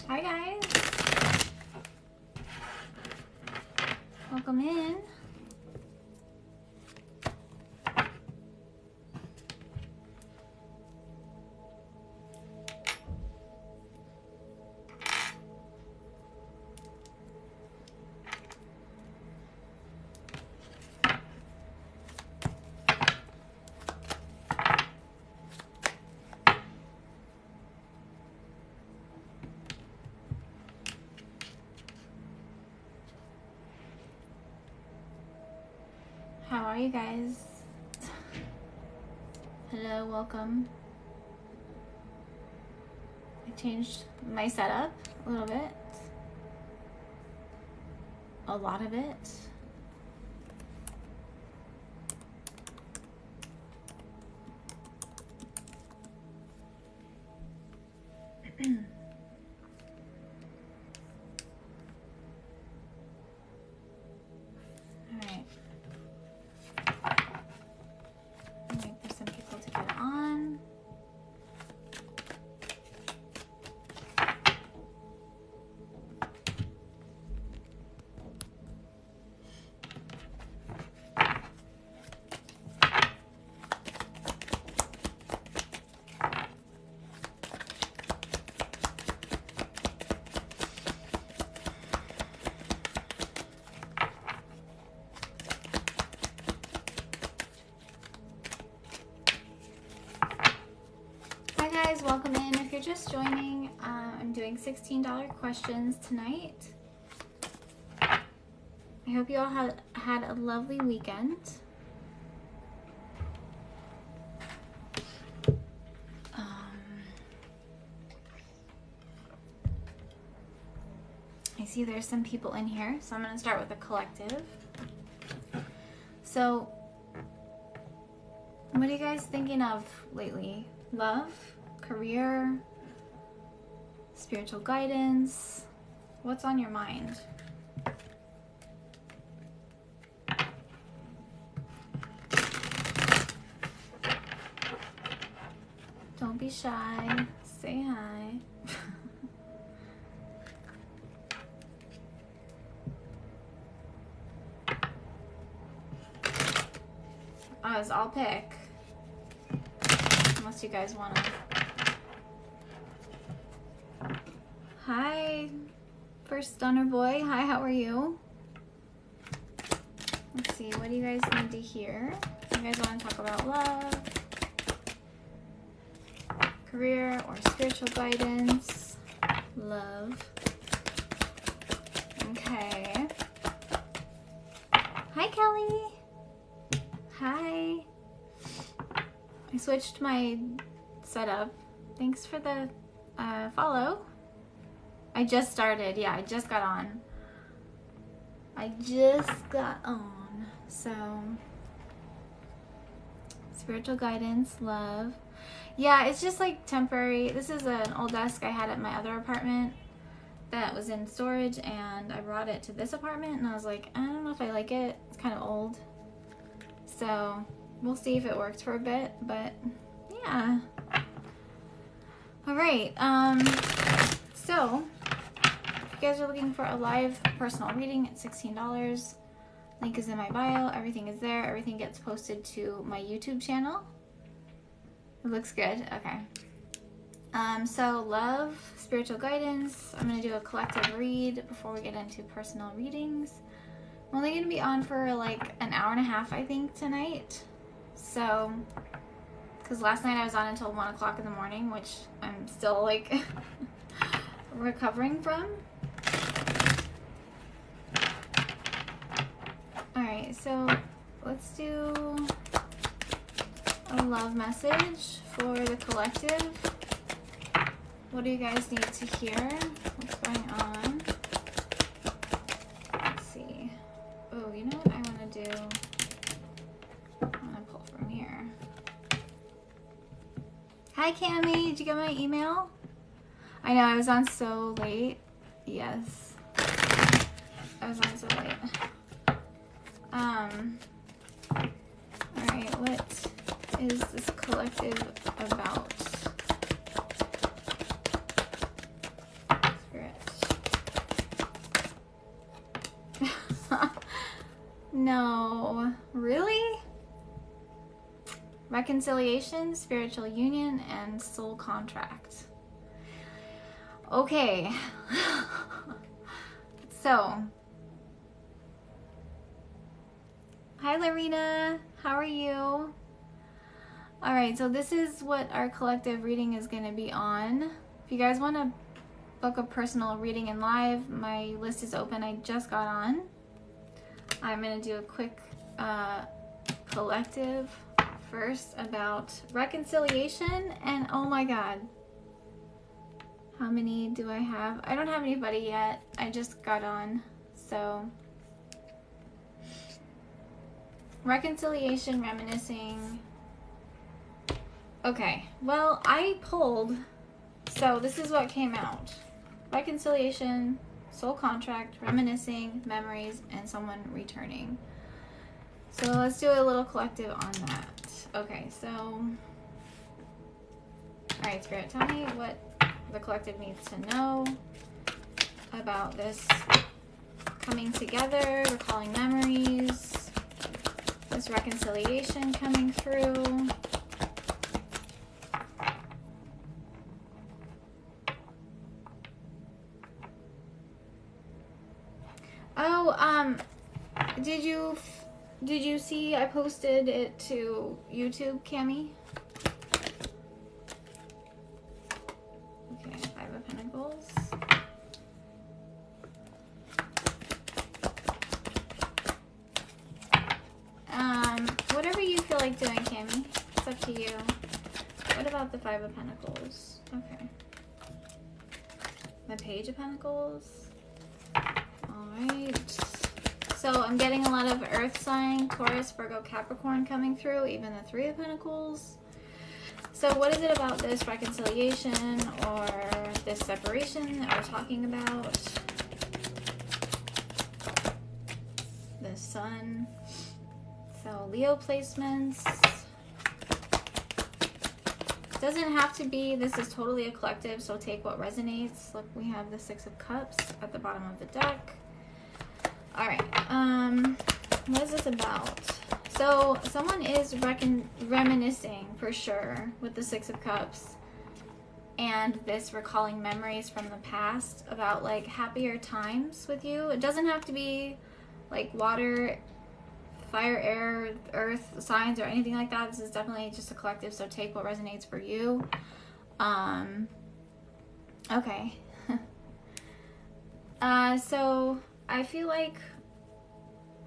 Hi guys, welcome in. How are you guys? Hello, welcome. I changed my setup a little bit. A lot of it. Guys, welcome in. If you're just joining, I'm doing $16 questions tonight. I hope you all had a lovely weekend. I see there's some people in here, so I'm going to start with the collective. So, what are you guys thinking of lately? Love? Career, spiritual guidance, what's on your mind? Don't be shy, say hi. I'll pick, unless you guys want to. Hi, first stunner boy. Hi, how are you? Let's see, what do you guys need to hear? You guys want to talk about love, career, or spiritual guidance? Love. Okay. Hi, Kelly. Hi. I switched my setup. Thanks for the follow. I just started. Yeah, I just got on. So, spiritual guidance, love. Yeah, it's just like temporary. This is an old desk I had at my other apartment that was in storage, and I brought it to this apartment, and I was like, I don't know if I like it. It's kind of old. So, we'll see if it works for a bit, but yeah. All right. So, if you guys are looking for a live personal reading, it's $16. Link is in my bio. Everything is there. Everything gets posted to my YouTube channel. It looks good. Okay. So love, spiritual guidance. I'm going to do a collective read before we get into personal readings. I'm only going to be on for like an hour and a half, I think, tonight. So, because last night I was on until 1 o'clock in the morning, which I'm still like recovering from. Alright, so let's do a love message for the collective. What do you guys need to hear? What's going on? Let's see. Oh, you know what I want to do? I want to pull from here. Hi, Cami. Did you get my email? I know, I was on so late. Yes. I was on so late. Alright, what is this collective about? Spirit. No. Really? Reconciliation, spiritual union, and soul contract. Okay. So, hi Lorena, how are you? Alright, so this is what our collective reading is going to be on. If you guys want to book a personal reading in live, my list is open. I just got on. I'm going to do a quick collective first about reconciliation, and oh my god. How many do I have? I don't have anybody yet. I just got on. So, reconciliation, reminiscing. Okay, well, I pulled, so this is what came out. Reconciliation, soul contract, reminiscing, memories, and someone returning. So let's do a little collective on that. Okay, so, alright, Spirit, tell me what the collective needs to know about this coming together, recalling memories, this reconciliation coming through. Oh, did you see I posted it to YouTube, Cami? Okay, Five of Pentacles. Whatever you feel like doing, Cami. It's up to you. What about the Five of Pentacles? Okay. The Page of Pentacles. Alright. So I'm getting a lot of Earth sign, Taurus, Virgo, Capricorn coming through, even the Three of Pentacles. So what is it about this reconciliation or this separation that we're talking about? The Sun. So Leo placements. Doesn't have to be, this is totally a collective, so take what resonates. Look, we have the Six of Cups at the bottom of the deck. Alright, what is this about? So, someone is reminiscing, for sure, with the Six of Cups. And this recalling memories from the past about, like, happier times with you. It doesn't have to be, like, water, fire, air, earth signs or anything like that. This is definitely just a collective, so take what resonates for you. Okay. So I feel like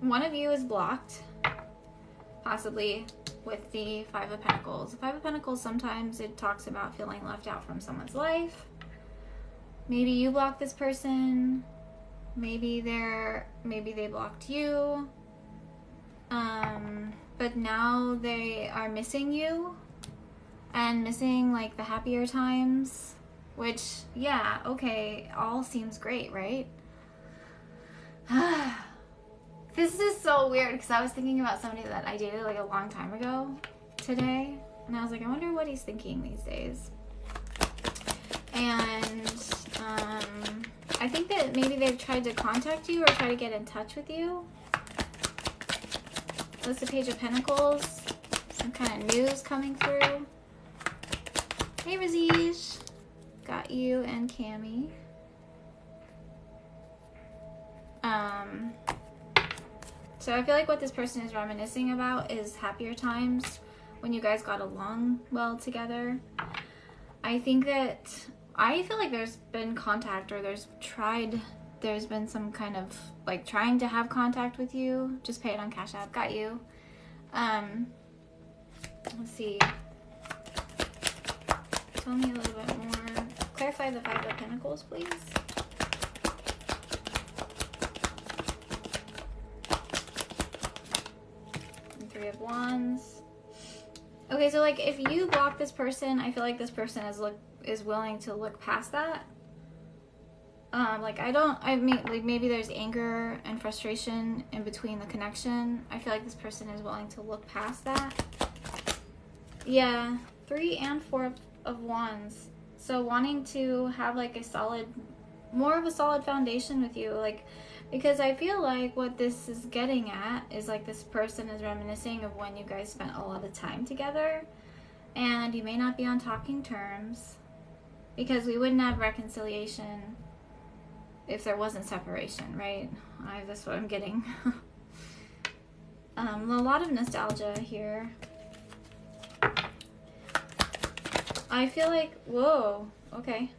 one of you is blocked, possibly with the Five of Pentacles. The Five of Pentacles, sometimes it talks about feeling left out from someone's life. Maybe you blocked this person. Maybe they blocked you. But now they are missing you and missing like the happier times, which, yeah, okay, all seems great, right? This is so weird because I was thinking about somebody that I dated like a long time ago today, and I was like, I wonder what he's thinking these days. And I think that maybe they've tried to contact you or try to get in touch with you. That's the Page of Pentacles. Some kind of news coming through. Hey, Razish. Got you and Cami. So I feel like what this person is reminiscing about is happier times when you guys got along well together. I think that, I feel like there's been contact, or there's been some kind of like trying to have contact with you. Just pay it on Cash App. Got you. Let's see. Tell me a little bit more. Clarify clarify the Five of Pentacles, please? And Three of Wands. Okay, so like if you block this person, I feel like this person is willing to look past that. Like I mean, like maybe there's anger and frustration in between the connection. I feel like this person is willing to look past that. Yeah, 3 and 4 of Wands. So wanting to have like a solid, more of a solid foundation with you, like, because I feel like what this is getting at is like this person is reminiscing of when you guys spent a lot of time together, and you may not be on talking terms, because we wouldn't have reconciliation if there wasn't separation, right? That's what I'm getting. A lot of nostalgia here. I feel like, whoa, okay.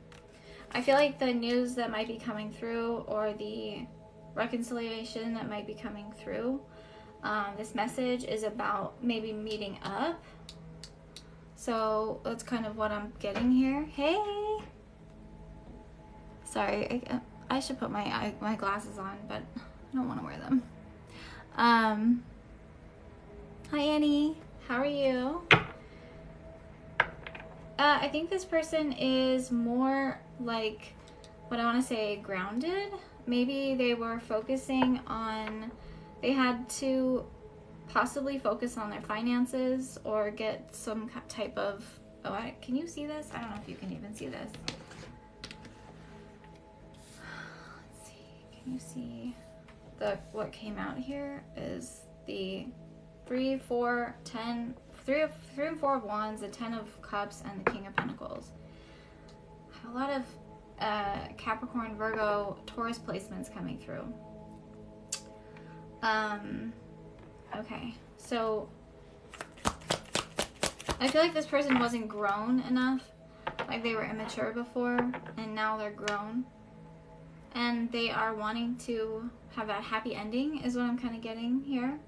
I feel like the news that might be coming through, or the reconciliation that might be coming through, this message is about maybe meeting up. So that's kind of what I'm getting here. Hey! Sorry, I should put my glasses on, but I don't want to wear them. Hi Annie, how are you? I think this person is more like, what I want to say, grounded. Maybe they were focusing on, they had to possibly focus on their finances or get some type of, can you see this? I don't know if you can even see this. Let's see, can you see what came out here is the 3, 4, 10, 3 and 4 of Wands, the 10 of Cups, and the King of Pentacles. A lot of Capricorn, Virgo, Taurus placements coming through. Okay, so I feel like this person wasn't grown enough. Like they were immature before, and now they're grown. And they are wanting to have that happy ending, is what I'm kind of getting here.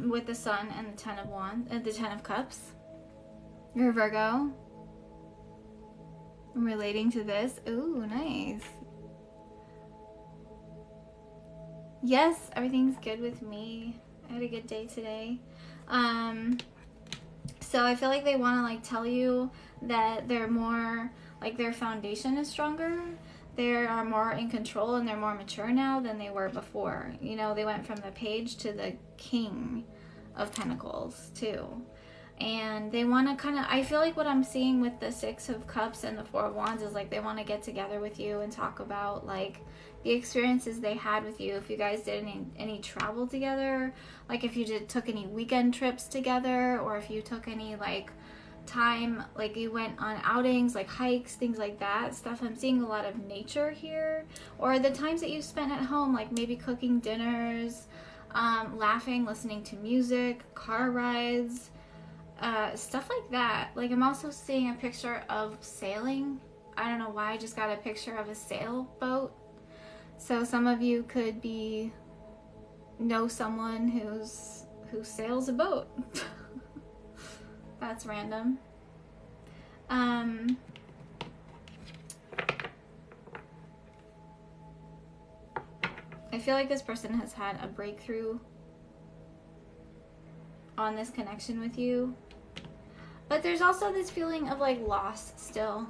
With the Sun and the 10 of Wands, the 10 of Cups. You're a Virgo. I'm relating to this. Ooh, nice. Yes, everything's good with me. I had a good day today. So I feel like they want to like tell you that they're more, like their foundation is stronger. They are more in control and they're more mature now than they were before. You know, they went from the Page to the King of Pentacles too. And they want to kind of, I feel like what I'm seeing with the 6 of Cups and the 4 of Wands is like they want to get together with you and talk about like the experiences they had with you. If you guys did any travel together, like if you took any weekend trips together, or if you took any like time, like you went on outings, like hikes, things like that stuff. I'm seeing a lot of nature here, or the times that you spent at home, like maybe cooking dinners, laughing, listening to music, car rides, stuff like that. Like I'm also seeing a picture of sailing. I don't know why I just got a picture of a sailboat. So some of you could know someone who sails a boat. That's random. I feel like this person has had a breakthrough on this connection with you. But there's also this feeling of like loss still.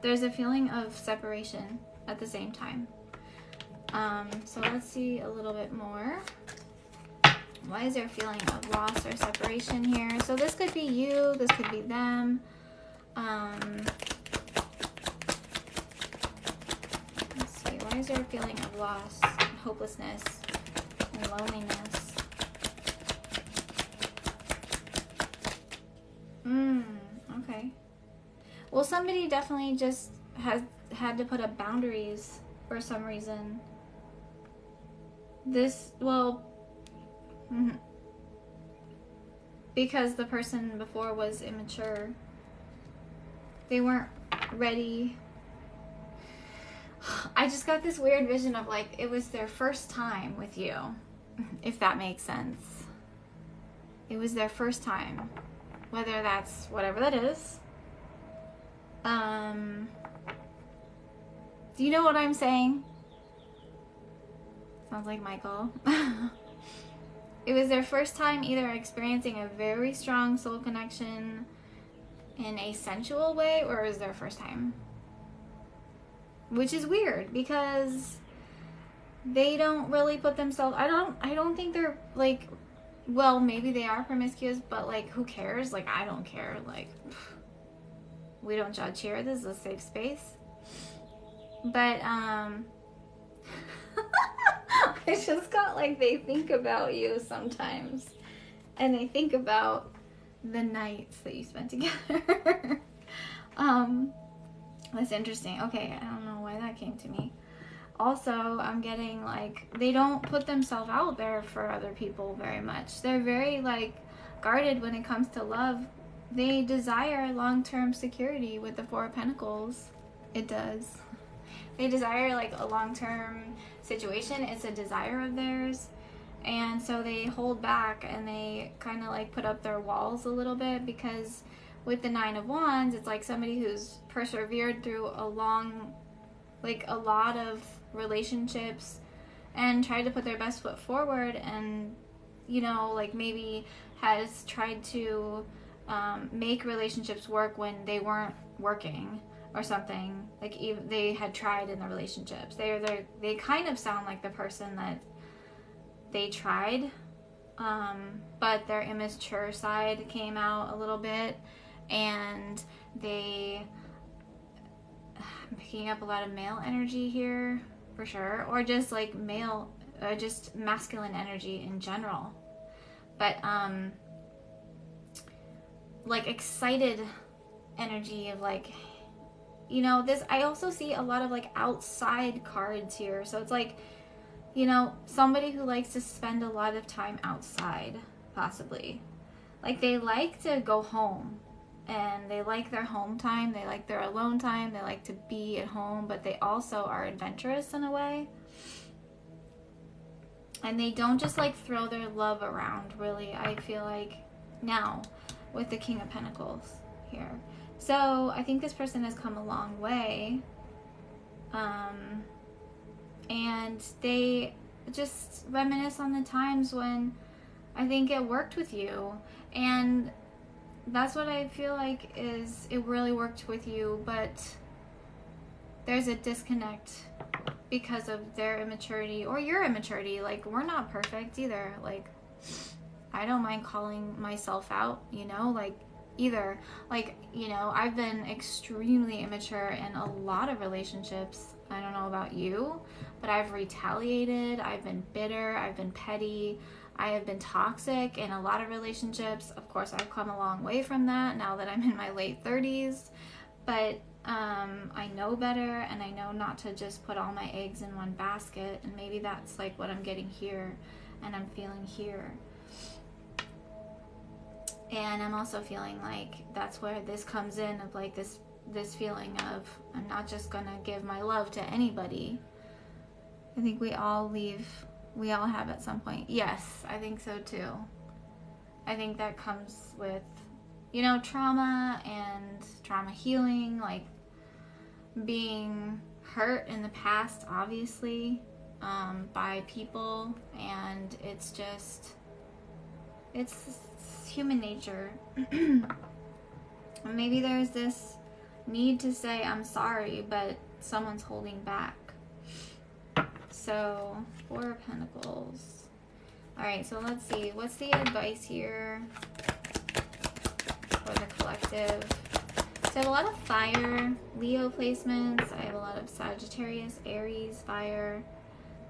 There's a feeling of separation at the same time. So let's see a little bit more. Why is there a feeling of loss or separation here? So this could be you, this could be them. Let's see, why is there a feeling of loss, and hopelessness, and loneliness? Okay. Well, somebody definitely just has had to put up boundaries for some reason. Because the person before was immature. They weren't ready. I just got this weird vision of like it was their first time with you, if that makes sense. It was their first time, whether that's whatever that is. Do you know what I'm saying? Sounds like Michael. It was their first time either experiencing a very strong soul connection in a sensual way, or it was their first time. Which is weird because they don't really put themselves, I don't think they're like, well, maybe they are promiscuous, but like, who cares? Like, I don't care. Like, we don't judge here. This is a safe space. But I just got like, they think about you sometimes, and they think about the nights that you spent together. That's interesting. Okay, I don't know why that came to me. Also, I'm getting like, they don't put themselves out there for other people very much. They're very like guarded when it comes to love. They desire long-term security with the Four of Pentacles. It does. They desire like a long-term situation. It's a desire of theirs. And so they hold back and they kind of like put up their walls a little bit, because with the Nine of Wands, it's like somebody who's persevered through a lot of relationships and tried to put their best foot forward, and, you know, like maybe has tried to make relationships work when they weren't working or something. Like, even they had tried in the relationships. They kind of sound like the person that they tried, but their immature side came out a little bit, and I'm picking up a lot of male energy here for sure, or just like just masculine energy in general. But like excited energy of like, you know, this, I also see a lot of like outside cards here. So it's like, you know, somebody who likes to spend a lot of time outside, possibly. Like, they like to go home, and they like their home time, they like their alone time, they like to be at home, but they also are adventurous in a way. And they don't just like throw their love around, really, I feel like, now with the King of Pentacles here. So I think this person has come a long way. And they just reminisce on the times when I think it worked with you. And that's what I feel like, is it really worked with you, but there's a disconnect because of their immaturity or your immaturity. Like, we're not perfect either. Like, I don't mind calling myself out, you know, like, either. Like, you know, I've been extremely immature in a lot of relationships. I don't know about you, but I've retaliated, I've been bitter, I've been petty, I have been toxic in a lot of relationships. Of course, I've come a long way from that now that I'm in my late 30s, but I know better, and I know not to just put all my eggs in one basket, and maybe that's like what I'm getting here and I'm feeling here. And I'm also feeling like that's where this comes in, of like this feeling of, I'm not just gonna give my love to anybody. I think we all have at some point. Yes, I think so too. I think that comes with, you know, trauma and trauma healing, like being hurt in the past, obviously, by people, and it's human nature. Maybe there's this need to say I'm sorry, but someone's holding back. So, Four of Pentacles. Alright, so let's see. What's the advice here for the collective? So I have a lot of fire, Leo placements. I have a lot of Sagittarius, Aries, fire,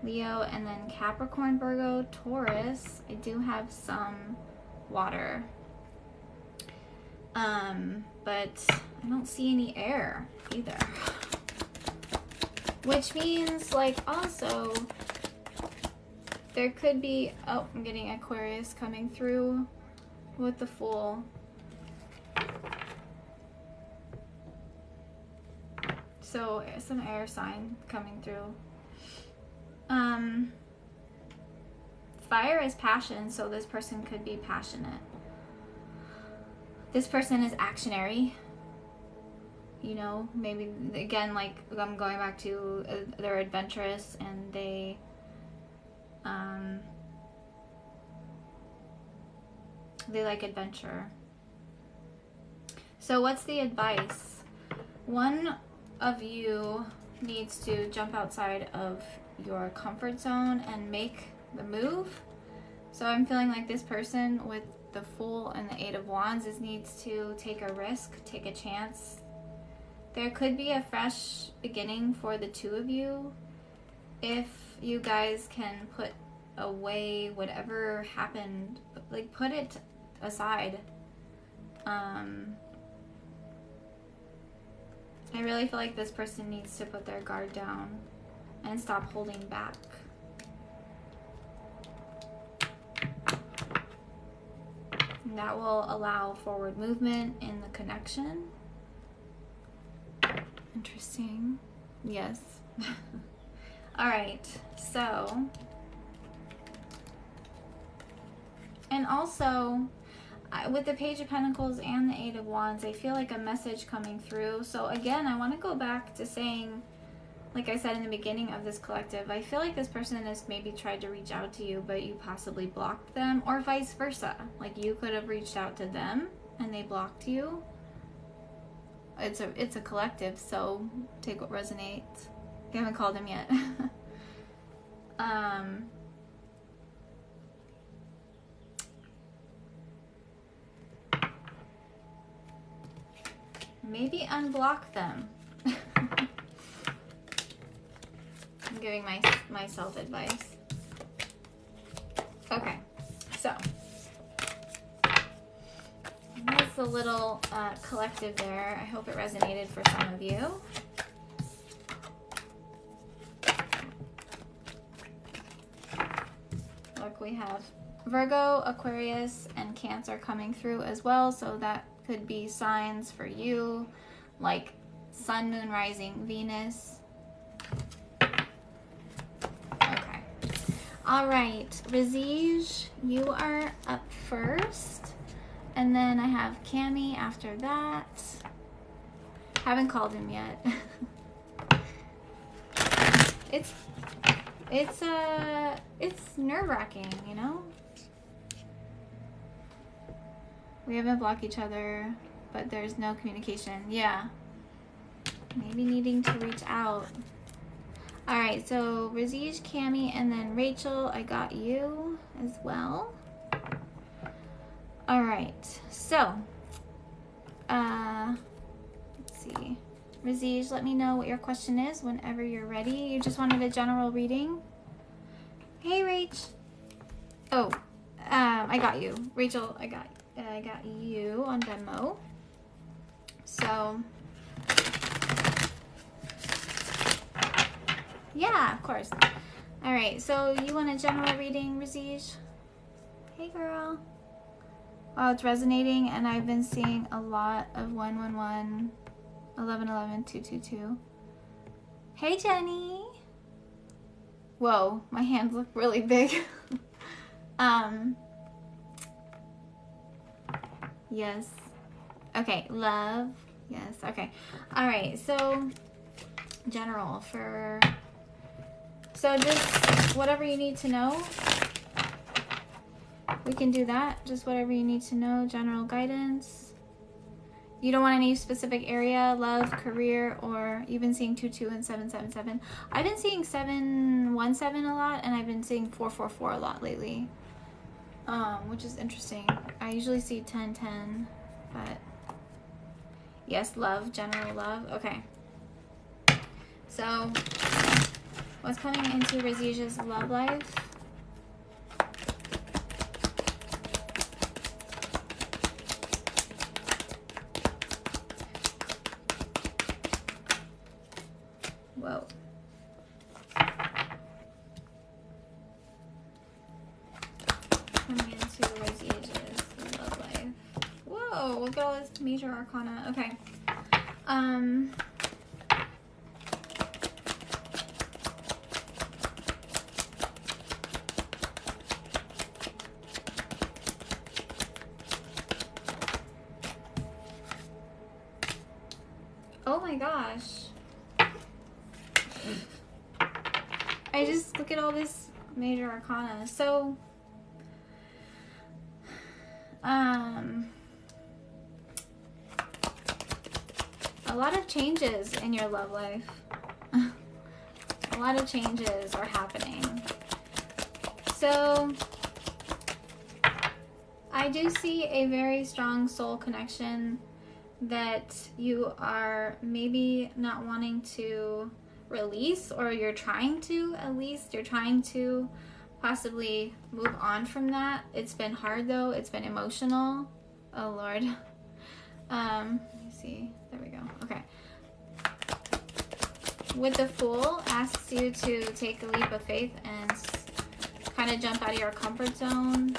Leo, and then Capricorn, Virgo, Taurus. I do have some water. But I don't see any air either. Which means, like, also, there could be, oh, I'm getting Aquarius coming through with the Fool. So, some air sign coming through. Fire is passion, so this person could be passionate. This person is actionary. you know, maybe again, like I'm going back to they're adventurous and they like adventure. So what's the advice? One of you needs to jump outside of your comfort zone and make the move. So I'm feeling like this person with the Fool and the Eight of Wands needs to take a risk, take a chance. There could be a fresh beginning for the two of you if you guys can put away whatever happened, like put it aside. I really feel like this person needs to put their guard down and stop holding back. And that will allow forward movement in the connection. Interesting. Yes. All right. So, and also with the Page of Pentacles and the Eight of Wands, I feel like a message coming through. So again, I want to go back to saying, like I said in the beginning of this collective, I feel like this person has maybe tried to reach out to you, but you possibly blocked them, or vice versa. Like you could have reached out to them and they blocked you. It's a collective, so take what resonates. You haven't called him yet. Maybe unblock them. I'm giving myself advice. Okay, so that's a little collective there. I hope it resonated for some of you. Look, we have Virgo, Aquarius, and Cancer coming through as well, so that could be signs for you, like Sun, Moon, Rising, Venus. Okay. All right, Razij, you are up first. And then I have Cami after that. Haven't called him yet. It's nerve-wracking, you know? We haven't blocked each other, but there's no communication. Yeah. Maybe needing to reach out. All right, so Razij, Cami, and then Rachel, I got you as well. All right, so, let's see. Razij, let me know what your question is whenever you're ready. You just wanted a general reading? Hey, Rach. Oh, I got you. Rachel, I got you on Venmo. So, yeah, of course. All right, so you want a general reading, Razij? Hey, girl. Wow, it's resonating, and I've been seeing a lot of 111, 1111, 222. Hey, Jenny. Whoa, my hands look really big. Yes. Okay, love. Yes, okay. All right, so general for... So just whatever you need to know. We can do that. Just whatever you need to know. General guidance. You don't want any specific area, love, career, or you've been seeing 22 and 777. I've been seeing 717 a lot, and I've been seeing 444 a lot lately. Which is interesting. I usually see 1010, but yes, love, general love. Okay. So, what's coming into Razij's love life? Whoa. Coming into Razij's love life. Whoa, look at all this major arcana. Okay. Oh my gosh. I just look at all this major arcana. So, a lot of changes in your love life. A lot of changes are happening. So, I do see a very strong soul connection that you are maybe not wanting to release, or you're trying to, at least you're trying to possibly move on from that. It's been hard though. It's been emotional. Oh Lord. Let me see. There we go. Okay. With the Fool, asks you to take a leap of faith and kind of jump out of your comfort zone.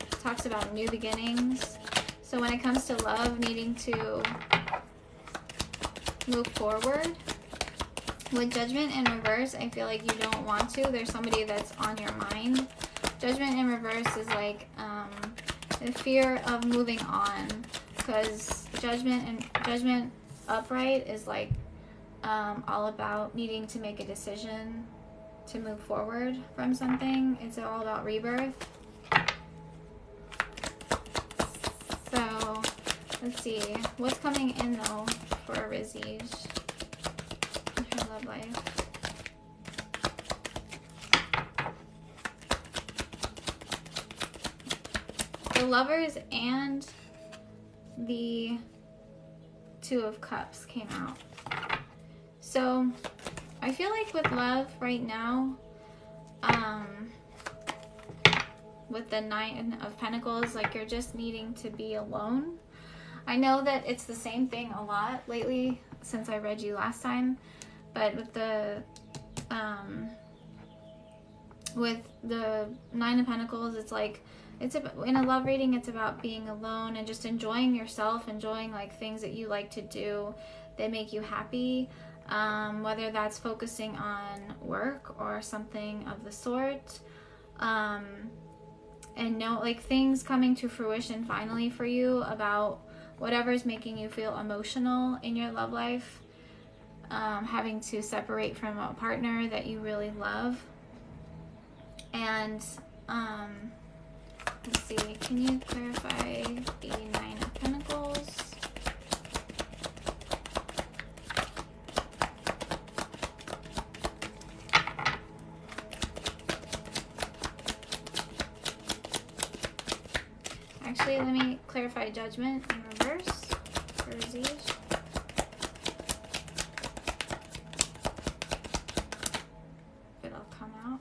Talks about new beginnings. So when it comes to love, needing to move forward. With Judgment in reverse, I feel like you don't want to. There's somebody that's on your mind. Judgment in reverse is like the fear of moving on, because Judgment upright is like all about needing to make a decision to move forward from something. It's all about rebirth. So let's see what's coming in though for Rizzi's her love life. The Lovers and the Two of Cups came out. So I feel like with love right now, with the Nine of Pentacles, like you're just needing to be alone. I know that it's the same thing a lot lately since I read you last time, but with the Nine of Pentacles, it's like, it's about, in a love reading, it's about being alone and just enjoying yourself, enjoying like things that you like to do that make you happy, whether that's focusing on work or something of the sort, and know like things coming to fruition finally for you about whatever's making you feel emotional in your love life, having to separate from a partner that you really love. And let's see, can you clarify the Nine of Pentacles? Actually, let me clarify Judgment in reverse for Aziz. It'll come out.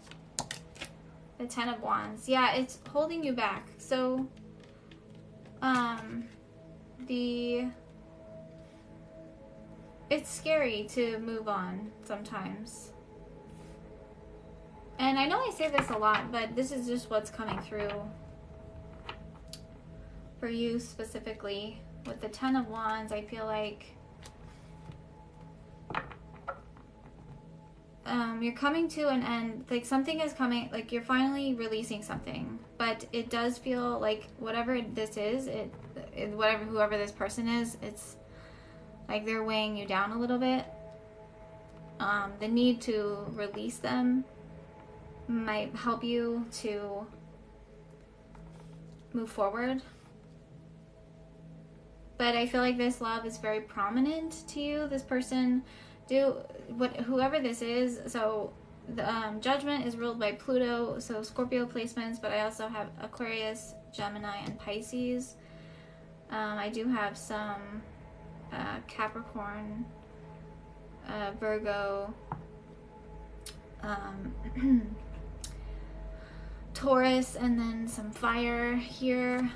The Ten of Wands. Yeah, it's holding you back. So, it's scary to move on sometimes. And I know I say this a lot, but this is just what's coming through for you specifically. With the Ten of Wands, I feel like you're coming to an end, like something is coming, like you're finally releasing something, but it does feel like whatever this is, whoever this person is, it's like they're weighing you down a little bit. The need to release them might help you to move forward. But I feel like this love is very prominent to you. This person, whoever this is. So the Judgment is ruled by Pluto, so Scorpio placements, but I also have Aquarius, Gemini, and Pisces. I do have some Capricorn, Virgo, Taurus, and then some fire here.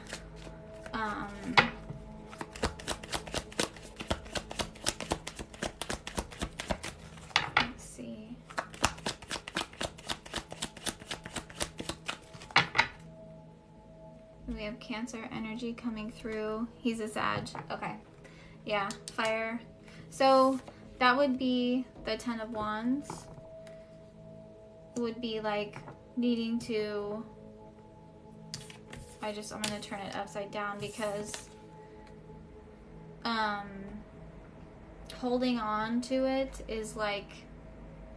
Let's see. We have Cancer energy coming through. He's a Sag. Okay. Yeah, fire. So that would be the Ten of Wands. Would be like needing to, I'm going to turn it upside down because holding on to it is like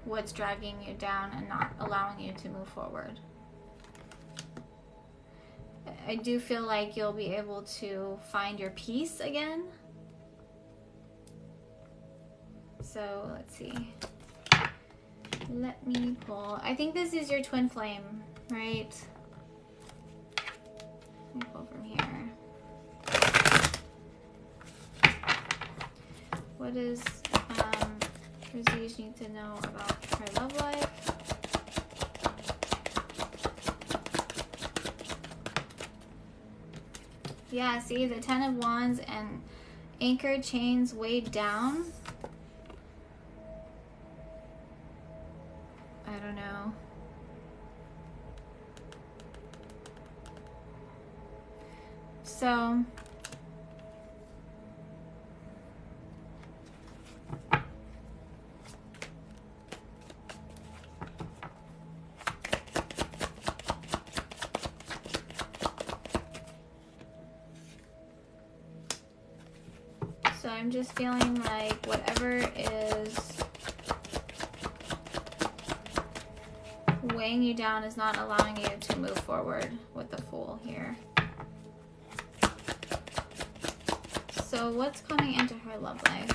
what's dragging you down and not allowing you to move forward. I do feel like you'll be able to find your peace again. So let's see. Let me pull. I think this is your twin flame, right? Let me pull from here. What does Prestige need to know about her love life? Yeah, see, the Ten of Wands and anchored chains weighed down. I don't know. So I'm just feeling like whatever is weighing you down is not allowing you to move forward with the Fool here. So what's coming into her love life?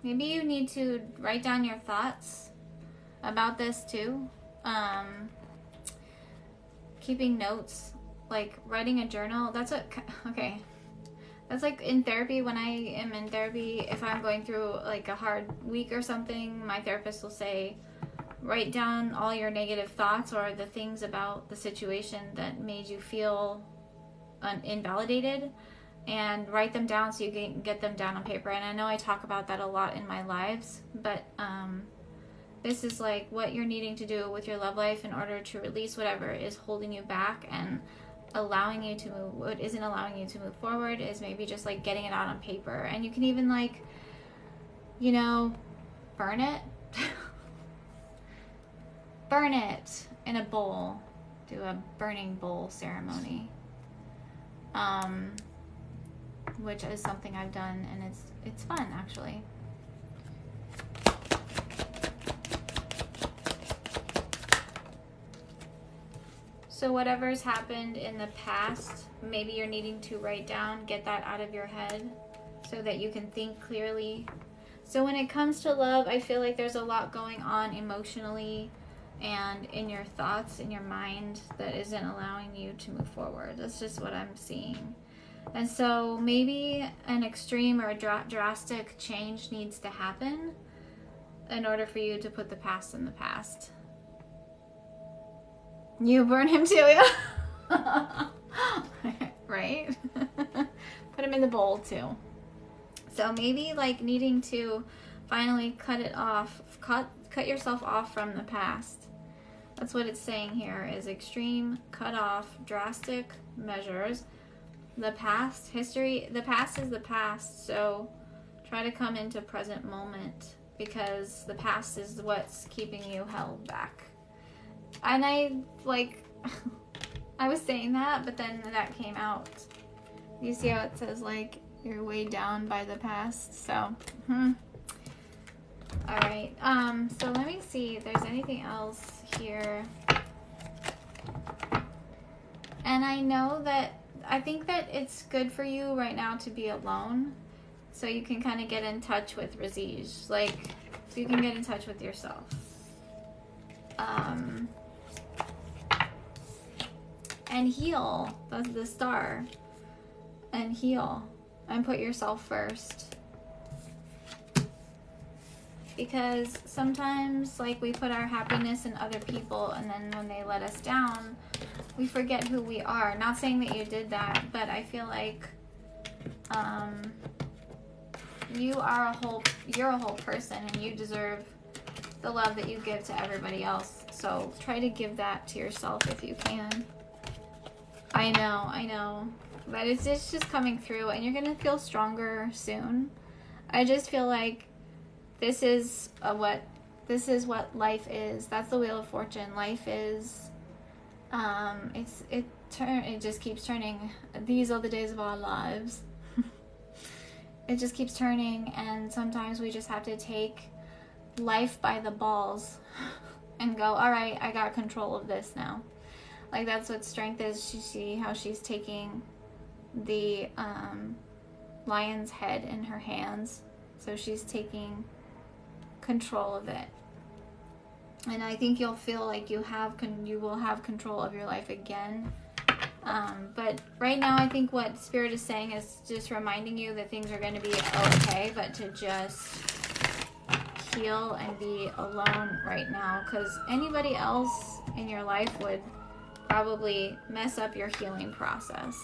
Maybe you need to write down your thoughts about this too. Keeping notes, like writing a journal. That's what, okay. That's like in therapy. When I am in therapy, if I'm going through like a hard week or something, my therapist will say, write down all your negative thoughts or the things about the situation that made you feel invalidated, and write them down so you can get them down on paper. And I know I talk about that a lot in my lives, but this is like what you're needing to do with your love life in order to release whatever is holding you back and allowing you to move. What isn't allowing you to move forward is maybe just like getting it out on paper. And you can even like, you know, burn it. Burn it in a bowl. Do a burning bowl ceremony. Which is something I've done, and it's fun actually. So whatever's happened in the past, maybe you're needing to write down, get that out of your head so that you can think clearly. So when it comes to love, I feel like there's a lot going on emotionally and in your thoughts, in your mind, that isn't allowing you to move forward. That's just what I'm seeing. And so maybe an extreme or a drastic change needs to happen in order for you to put the past in the past. You burn him too, yeah. Right? Put him in the bowl too. So maybe like needing to finally cut it off, cut yourself off from the past. That's what it's saying here, is extreme, cut off, drastic measures. The past, history, the past is the past, so try to come into present moment, because the past is what's keeping you held back. And I, like, I was saying that, but then that came out. You see how it says, like, you're weighed down by the past, so, Alright, so let me see if there's anything else here. And I know that, I think that it's good for you right now to be alone, so you can kind of get in touch with Razij, like, so you can get in touch with yourself. And heal. That's the star. And heal. And put yourself first. Because sometimes, like, we put our happiness in other people, and then when they let us down, we forget who we are. Not saying that you did that, but I feel like you're a whole person, and you deserve the love that you give to everybody else. So try to give that to yourself if you can. I know. But it's just coming through, and you're going to feel stronger soon. I just feel like this is what life is. That's the Wheel of Fortune. Life is It just keeps turning. These are the days of our lives. It just keeps turning, and sometimes we just have to take life by the balls and go, all right, I got control of this now. Like, that's what strength is. You see how she's taking the lion's head in her hands, so she's taking control of it. And I think you'll feel like you will have control of your life again. But right now, I think what Spirit is saying is just reminding you that things are going to be okay, but to just heal and be alone right now, because anybody else in your life would probably mess up your healing process.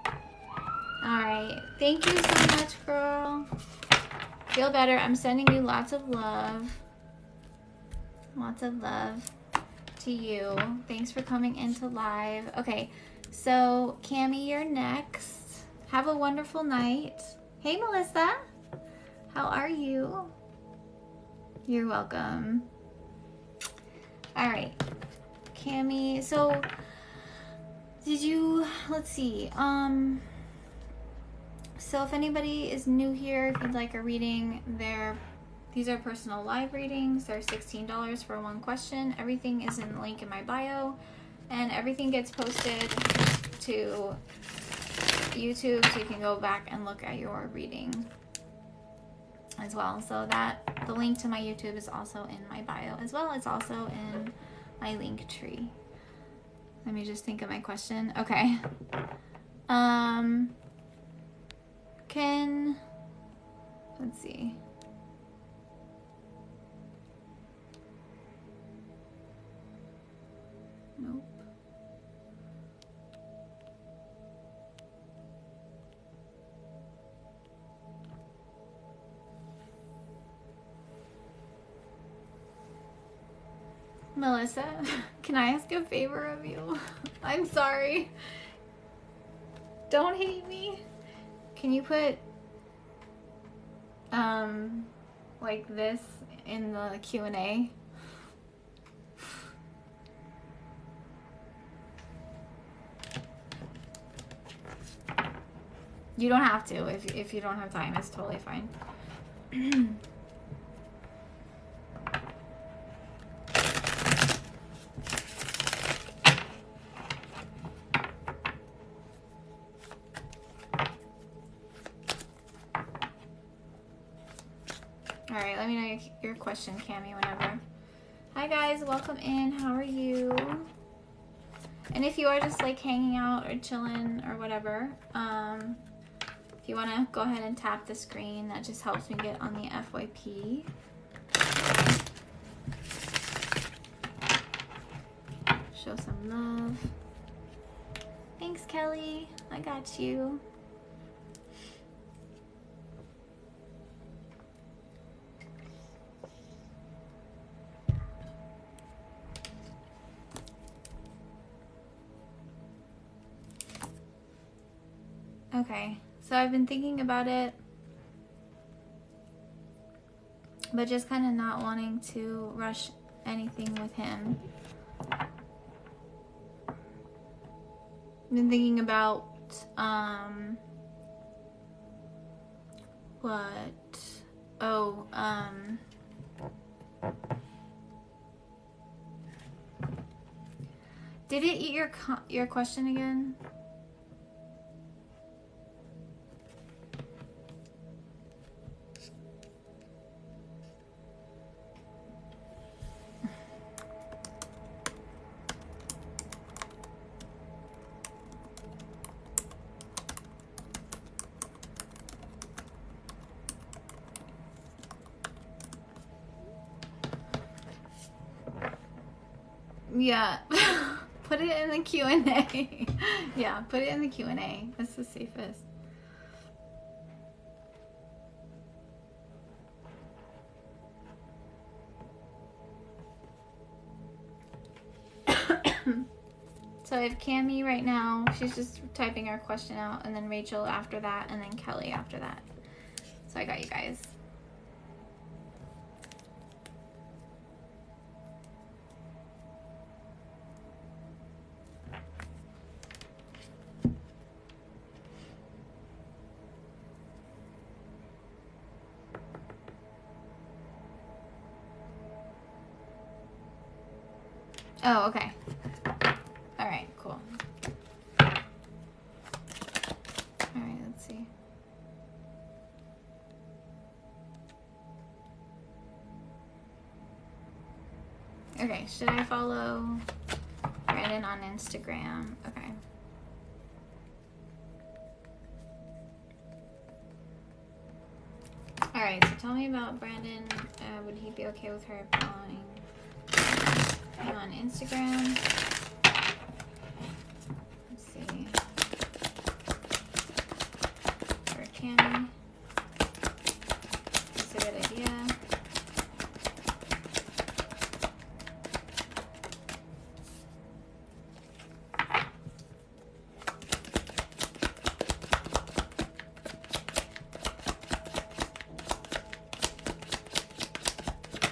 All right. Thank you so much, girl. Feel better. I'm sending you lots of love. Lots of love to you. Thanks for coming into live. Okay, so Cammie, you're next. Have a wonderful night. Hey, Melissa. How are you? You're welcome. All right, Cammie. So, let's see. So if anybody is new here, if you'd like a reading, these are personal live readings. They're $16 for one question. Everything is in the link in my bio, and everything gets posted to YouTube, so you can go back and look at your reading as well. So the link to my YouTube is also in my bio as well. It's also in my link tree. Let me just think of my question. Okay. Let's see. Nope. Melissa, can I ask a favor of you? I'm sorry. Don't hate me. Can you put like this in the Q&A? You don't have to. If you don't have time, it's totally fine. All right, let me know your question, Cammie, whenever. Hi guys, welcome in. How are you? And if you are just like hanging out or chilling or whatever, if you want to go ahead and tap the screen, that just helps me get on the FYP. Show some love. Thanks, Kelly. I got you. Okay, so I've been thinking about it, but just kind of not wanting to rush anything with him. I've been thinking about did it eat your question again? Yeah, put it in the Q&A. Yeah, put it in the Q&A. That's the safest. So I have Cammie right now. She's just typing her question out, and then Rachel after that, and then Kelly after that. So I got you guys. Oh, okay. All right, cool. All right, let's see. Okay, should I follow Brandon on Instagram? Okay. All right, so tell me about Brandon. Would he be okay with her following him on Instagram? Let's see. For Cammy. That's a good idea.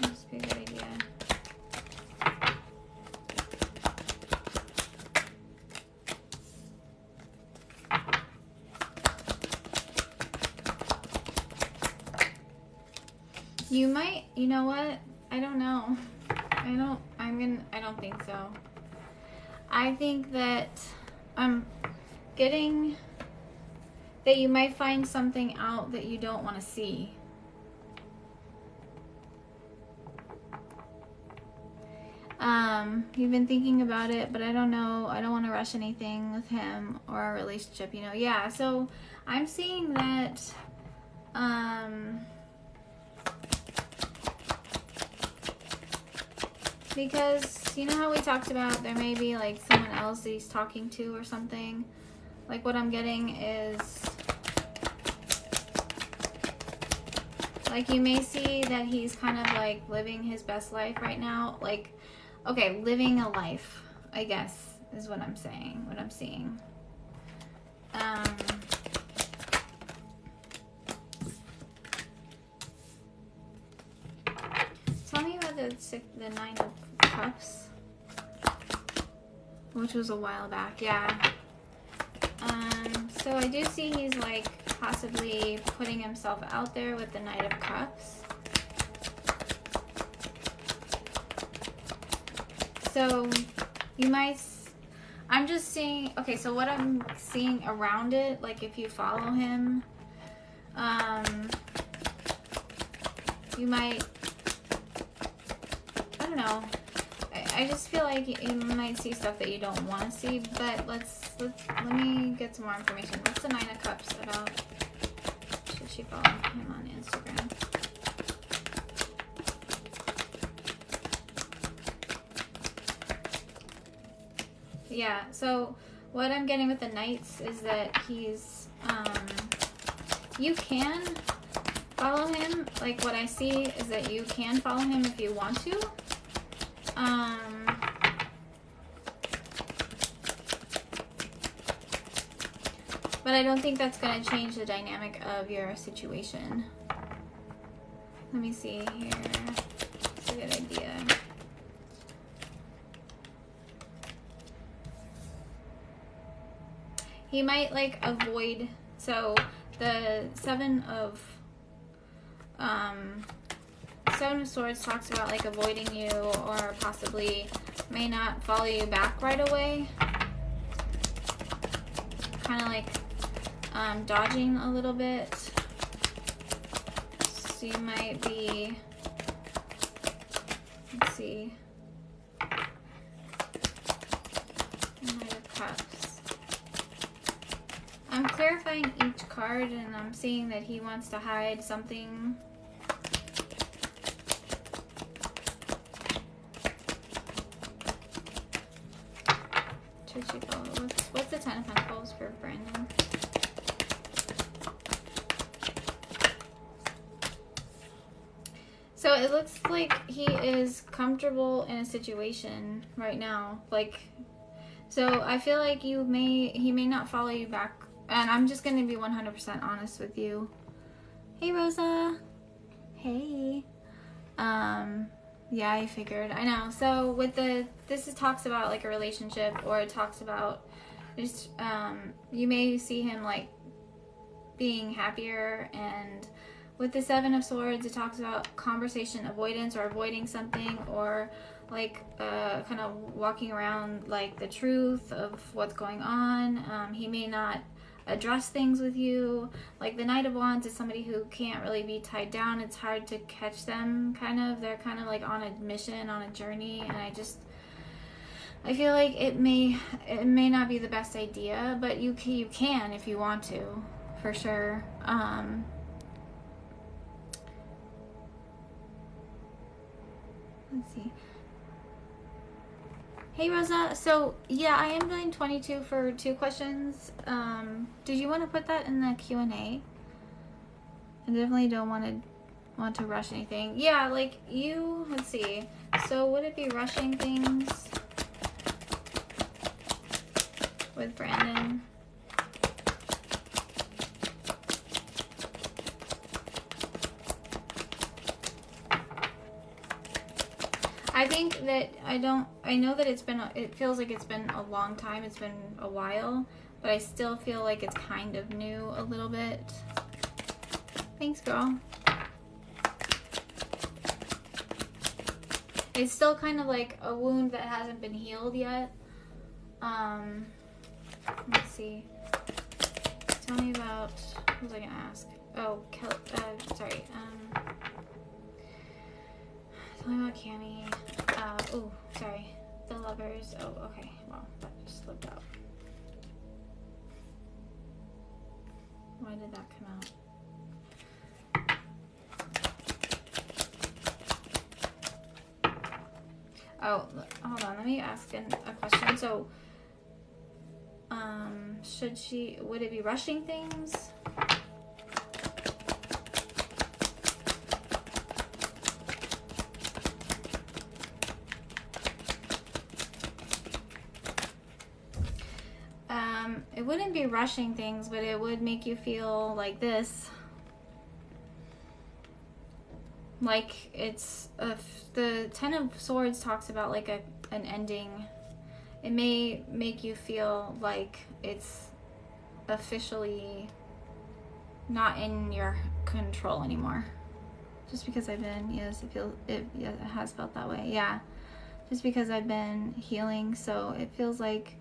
Must be a good idea. You might, you know what? I don't know. I don't think so. I think that I'm getting that you might find something out that you don't want to see. You've been thinking about it, but I don't know. I don't want to rush anything with him or our relationship, you know. Yeah, so I'm seeing that, because you know how we talked about there may be like someone else that he's talking to or something. Like what I'm getting is like you may see that he's kind of like living his best life right now. Like, okay, living a life, I guess, is what I'm saying, what I'm seeing. Tell me about the Nine of Cups, which was a while back. Yeah. So I do see he's like possibly putting himself out there with the Knight of Cups. So you might, I'm just seeing, okay, so what I'm seeing around it, like if you follow him, you might, I don't know, I just feel like you might see stuff that you don't want to see, but let me get some more information. What's the Nine of Cups about? Should she follow him on Instagram? Yeah, so what I'm getting with the Knights is that he's, you can follow him. Like what I see is that you can follow him if you want to. But I don't think that's going to change the dynamic of your situation. Let me see here. It's a good idea. He might like avoid, so the Seven of Swords talks about like avoiding you or possibly may not follow you back right away. Kind of like dodging a little bit. So you might be, let's see, Knight of Cups. I'm clarifying each card and I'm seeing that he wants to hide something. What's the Ten of Pentacles for Brandon? So it looks like he is comfortable in a situation right now. Like, so I feel like he may not follow you back. And I'm just going to be 100% honest with you. Hey, Rosa. Hey. Yeah, I figured. I know. So with this talks about like a relationship, or it talks about just, you may see him like being happier and with the Seven of Swords, it talks about conversation avoidance or avoiding something, or like kind of walking around like the truth of what's going on. He may not address things with you. Like the Knight of Wands is somebody who can't really be tied down. It's hard to catch them, kind of. They're kind of like on a mission, on a journey, and I feel like it may not be the best idea, but you can if you want to, for sure. Let's see. Hey Rosa, so yeah, I am doing 22 for 2 questions. Did you want to put that in the Q&A? I definitely don't want to rush anything. Yeah, like you, let's see. So would it be rushing things with Brandon? I think that I know that it feels like it's been a long time, it's been a while, but I still feel like it's kind of new a little bit. Thanks, girl. It's still kind of like a wound that hasn't been healed yet. Let's see. Tell me about, what was I gonna ask? Oh, sorry. Tell me about Cammy. Oh, sorry. The Lovers. Oh, okay. Well, that just slipped out. Why did that come out? Oh, hold on. Let me ask a question. So, would it be rushing things? It wouldn't be rushing things, but it would make you feel like this. Like it's the Ten of Swords talks about like an ending. It may make you feel like it's officially not in your control anymore. Just because I've been, yes, it has felt that way. Yeah. Just because I've been healing, so it feels like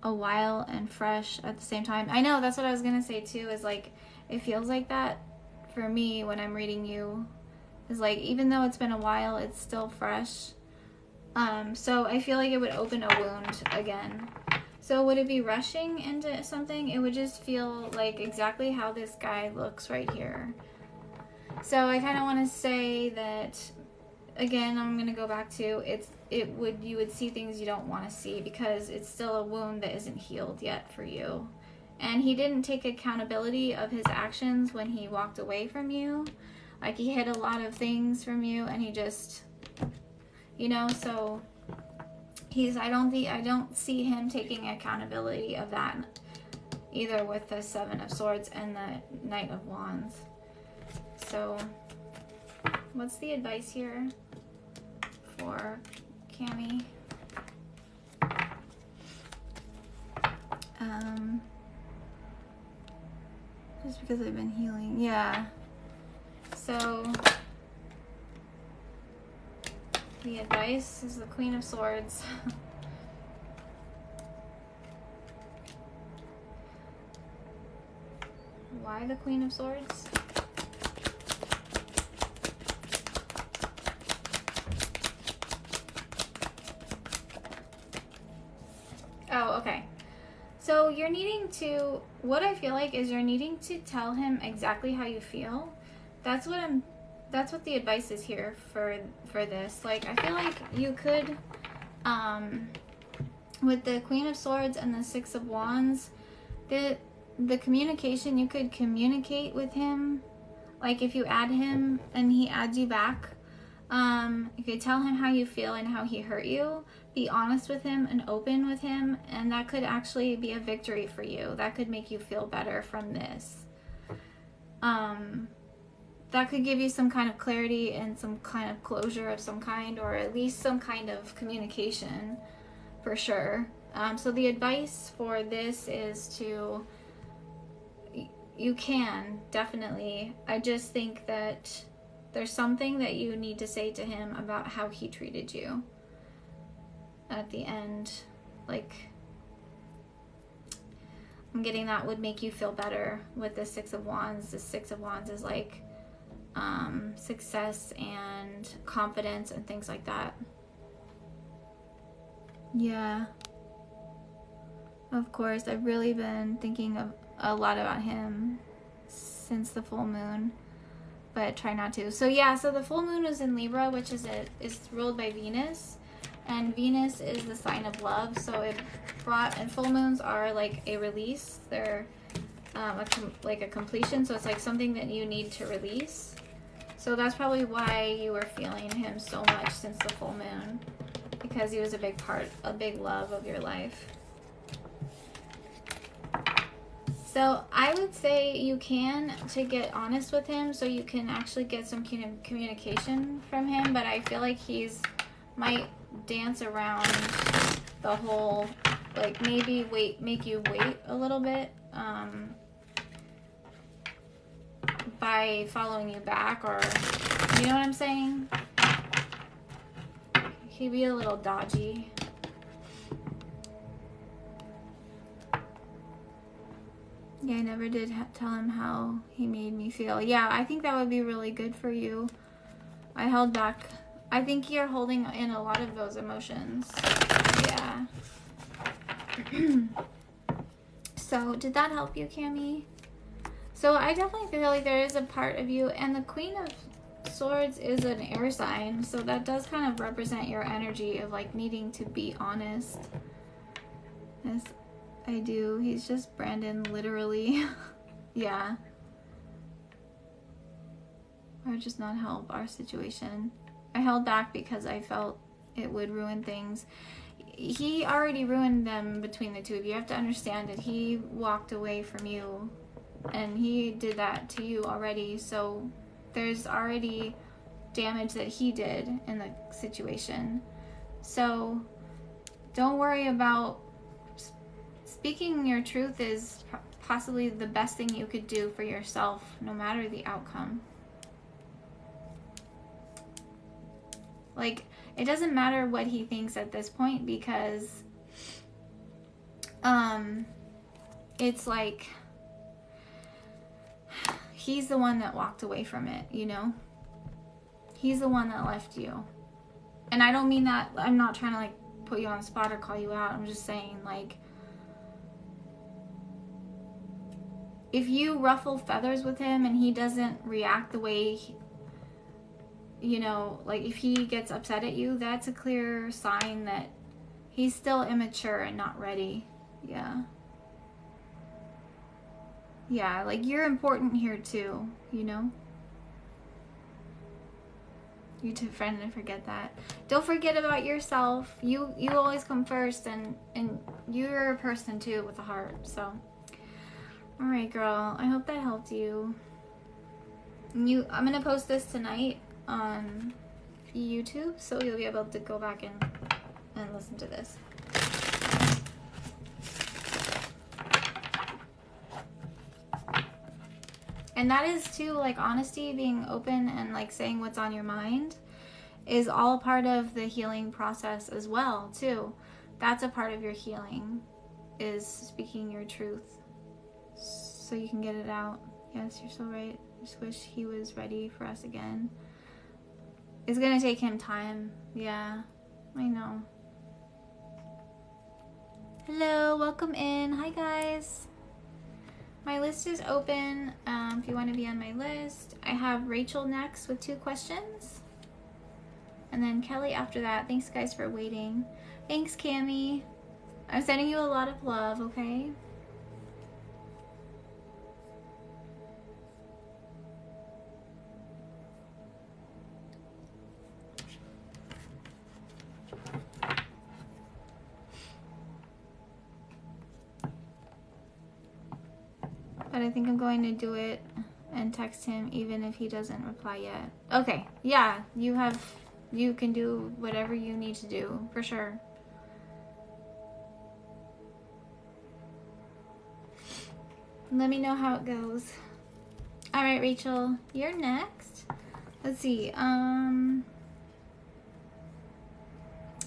a while and fresh at the same time. I know, that's what I was gonna say too, is like it feels like that for me when I'm reading you, is like even though it's been a while, it's still fresh. So I feel like it would open a wound again. So would it be rushing into something? It would just feel like exactly how this guy looks right here. So I kind of want to say that again, I'm gonna go back to you would see things you don't want to see because it's still a wound that isn't healed yet for you. And he didn't take accountability of his actions when he walked away from you. Like he hid a lot of things from you, and he just, you know, so I don't see him taking accountability of that either with the Seven of Swords and the Knight of Wands. So what's the advice here for Cammy? Just because I've been healing. Yeah. So the advice is the Queen of Swords. Why the Queen of Swords? Oh, okay. So you're needing to, what I feel like is you're needing to tell him exactly how you feel. That's what the advice is here for this. Like, I feel like you could, with the Queen of Swords and the Six of Wands, the communication, you could communicate with him. Like, if you add him and he adds you back, you could tell him how you feel and how he hurt you. Be honest with him and open with him, and that could actually be a victory for you. That could make you feel better from this. That could give you some kind of clarity and some kind of closure of some kind, or at least some kind of communication for sure. So the advice for this is to You can, definitely. I just think that there's something that you need to say to him about how he treated you at the end. Like, I'm getting that would make you feel better with the Six of Wands. The Six of Wands is like success and confidence and things like that. Yeah. Of course, I've really been thinking of a lot about him since the full moon, but try not to. So yeah, so the full moon is in Libra, which is ruled by Venus, and Venus is the sign of love. So it brought, and full moons are like a release. They're like a completion. So it's like something that you need to release. So that's probably why you were feeling him so much since the full moon, because he was a big love of your life. So I would say you can, to get honest with him, so you can actually get some communication from him. But I feel like might dance around the whole, like maybe make you wait a little bit by following you back, or you know what I'm saying? He'd be a little dodgy. Yeah, I never did tell him how he made me feel. Yeah, I think that would be really good for you. I held back. I think you're holding in a lot of those emotions. Yeah. So, did that help you, Cami? So, I definitely feel like there is a part of you, and the Queen of Swords is an air sign, so that does kind of represent your energy of like needing to be honest. Yes, I do. He's just Brandon, literally. Yeah. Or just not help our situation. I held back because I felt it would ruin things. He already ruined them between the two of you. You have to understand that he walked away from you, and he did that to you already. So there's already damage that he did in the situation. So don't worry about speaking your truth. Is possibly the best thing you could do for yourself, no matter the outcome. Like, it doesn't matter what he thinks at this point, because it's like he's the one that walked away from it, you know? He's the one that left you. And I don't mean that, I'm not trying to like put you on the spot or call you out. I'm just saying, like, if you ruffle feathers with him and he doesn't react the way you know, like if he gets upset at you, that's a clear sign that he's still immature and not ready. Yeah. Yeah, like you're important here too, you know? You two friend and forget that. Don't forget about yourself. You always come first, and you're a person too with a heart. So, all right, girl. I hope that helped you. I'm gonna post this tonight on YouTube, so you'll be able to go back and listen to this. And that is too, like, honesty, being open and like saying what's on your mind is all part of the healing process as well too. That's a part of your healing, is speaking your truth so you can get it out. Yes, you're so right. I just wish he was ready for us again. It's gonna take him time. Yeah, I know. Hello, welcome in. Hi guys. My list is open if you want to be on my list. I have Rachel next with 2 questions. And then Kelly after that. Thanks guys for waiting. Thanks, Cami. I'm sending you a lot of love, okay? But I think I'm going to do it and text him even if he doesn't reply yet. Okay, yeah, you can do whatever you need to do, for sure. Let me know how it goes. All right, Rachel, you're next. Let's see.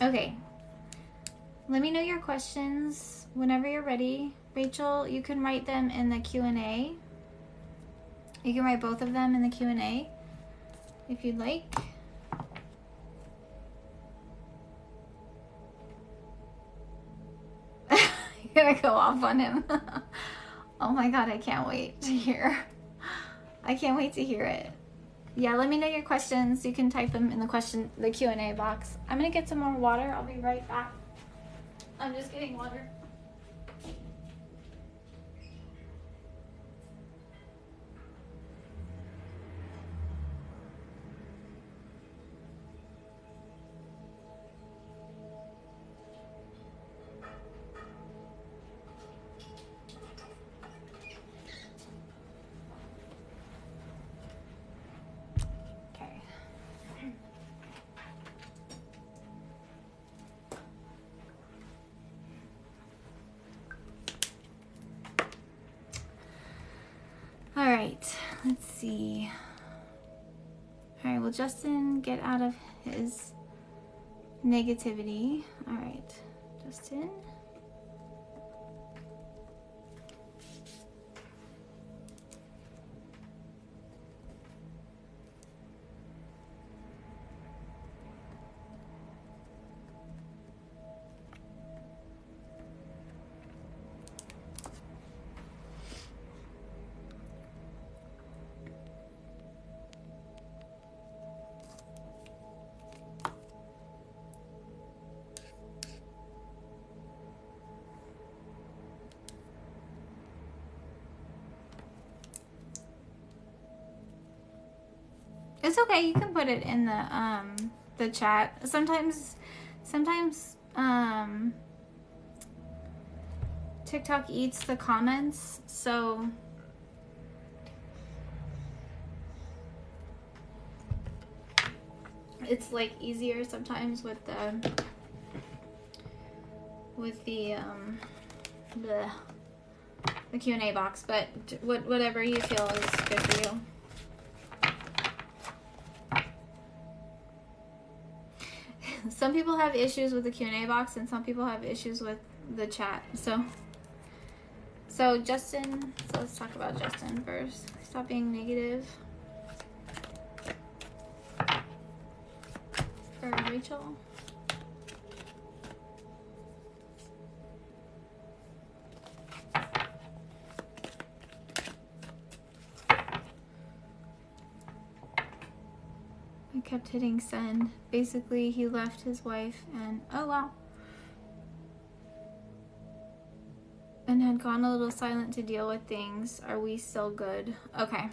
Okay. Let me know your questions whenever you're ready. Rachel, you can write them in the Q&A. You can write both of them in the Q&A if you'd like. You're gonna go off on him. Oh my God, I can't wait to hear. I can't wait to hear it. Yeah, let me know your questions. You can type them in the Q&A box. I'm gonna get some more water. I'll be right back. I'm just getting water. All right, let's see. All right, will Justin get out of his negativity? All right, Justin. It's okay. You can put it in the chat. Sometimes TikTok eats the comments, so it's like easier sometimes with the Q&A box. But whatever you feel is good for you. Some people have issues with the Q&A box and some people have issues with the chat. So Justin, so let's talk about Justin first. Stop being negative. For Rachel. I kept hitting send. Basically, he left his wife and, oh wow. And had gone a little silent to deal with things. Are we still good? Okay.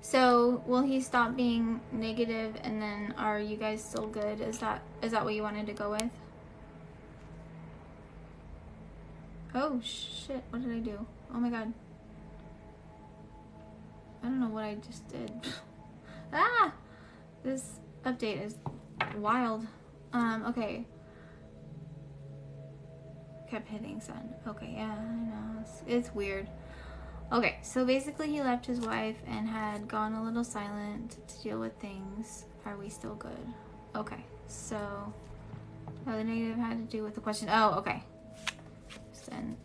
So, will he stop being negative and then are you guys still good? Is that what you wanted to go with? Oh shit, what did I do? Oh my God. I don't know what I just did. Ah! This update is wild. Okay. Kept hitting send. Okay, yeah, I know. It's weird. Okay, so basically he left his wife and had gone a little silent to deal with things. Are we still good? Okay, so the negative had to do with the question. Oh, okay. Send.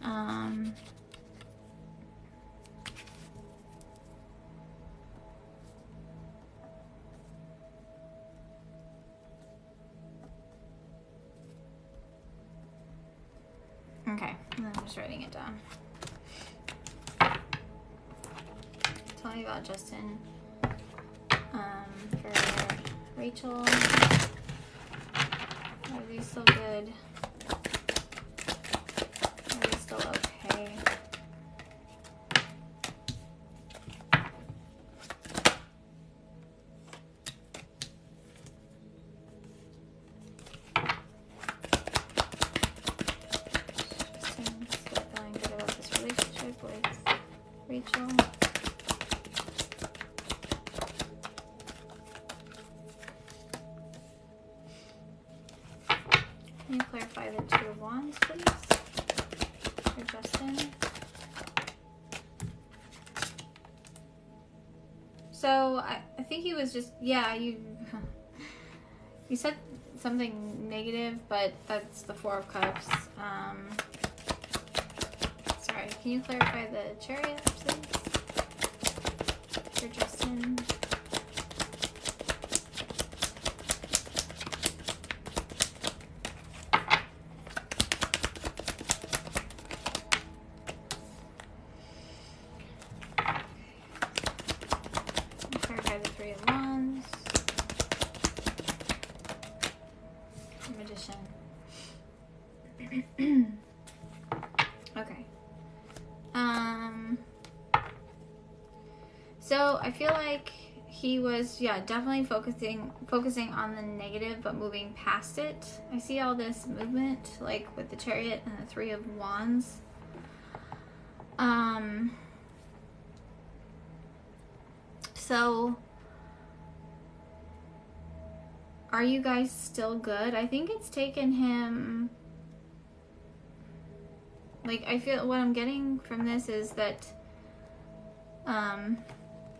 Okay, I'm just writing it down. Tell me about Justin. For Rachel, are they still good? Are they still okay? Justin's still feeling good about this relationship with Rachel. Can you clarify the Two of Wands, please, for Justin? So I think he was just, yeah, you said something negative, but that's the Four of Cups. Sorry, can you clarify the Chariot, please? For Justin. Clarify the Three of Wands. Magician. Okay. So I feel like he was, yeah, definitely focusing on the negative, but moving past it. I see all this movement, like with the Chariot and the Three of Wands. So are you guys still good? I think it's taken him, like, I feel what I'm getting from this is that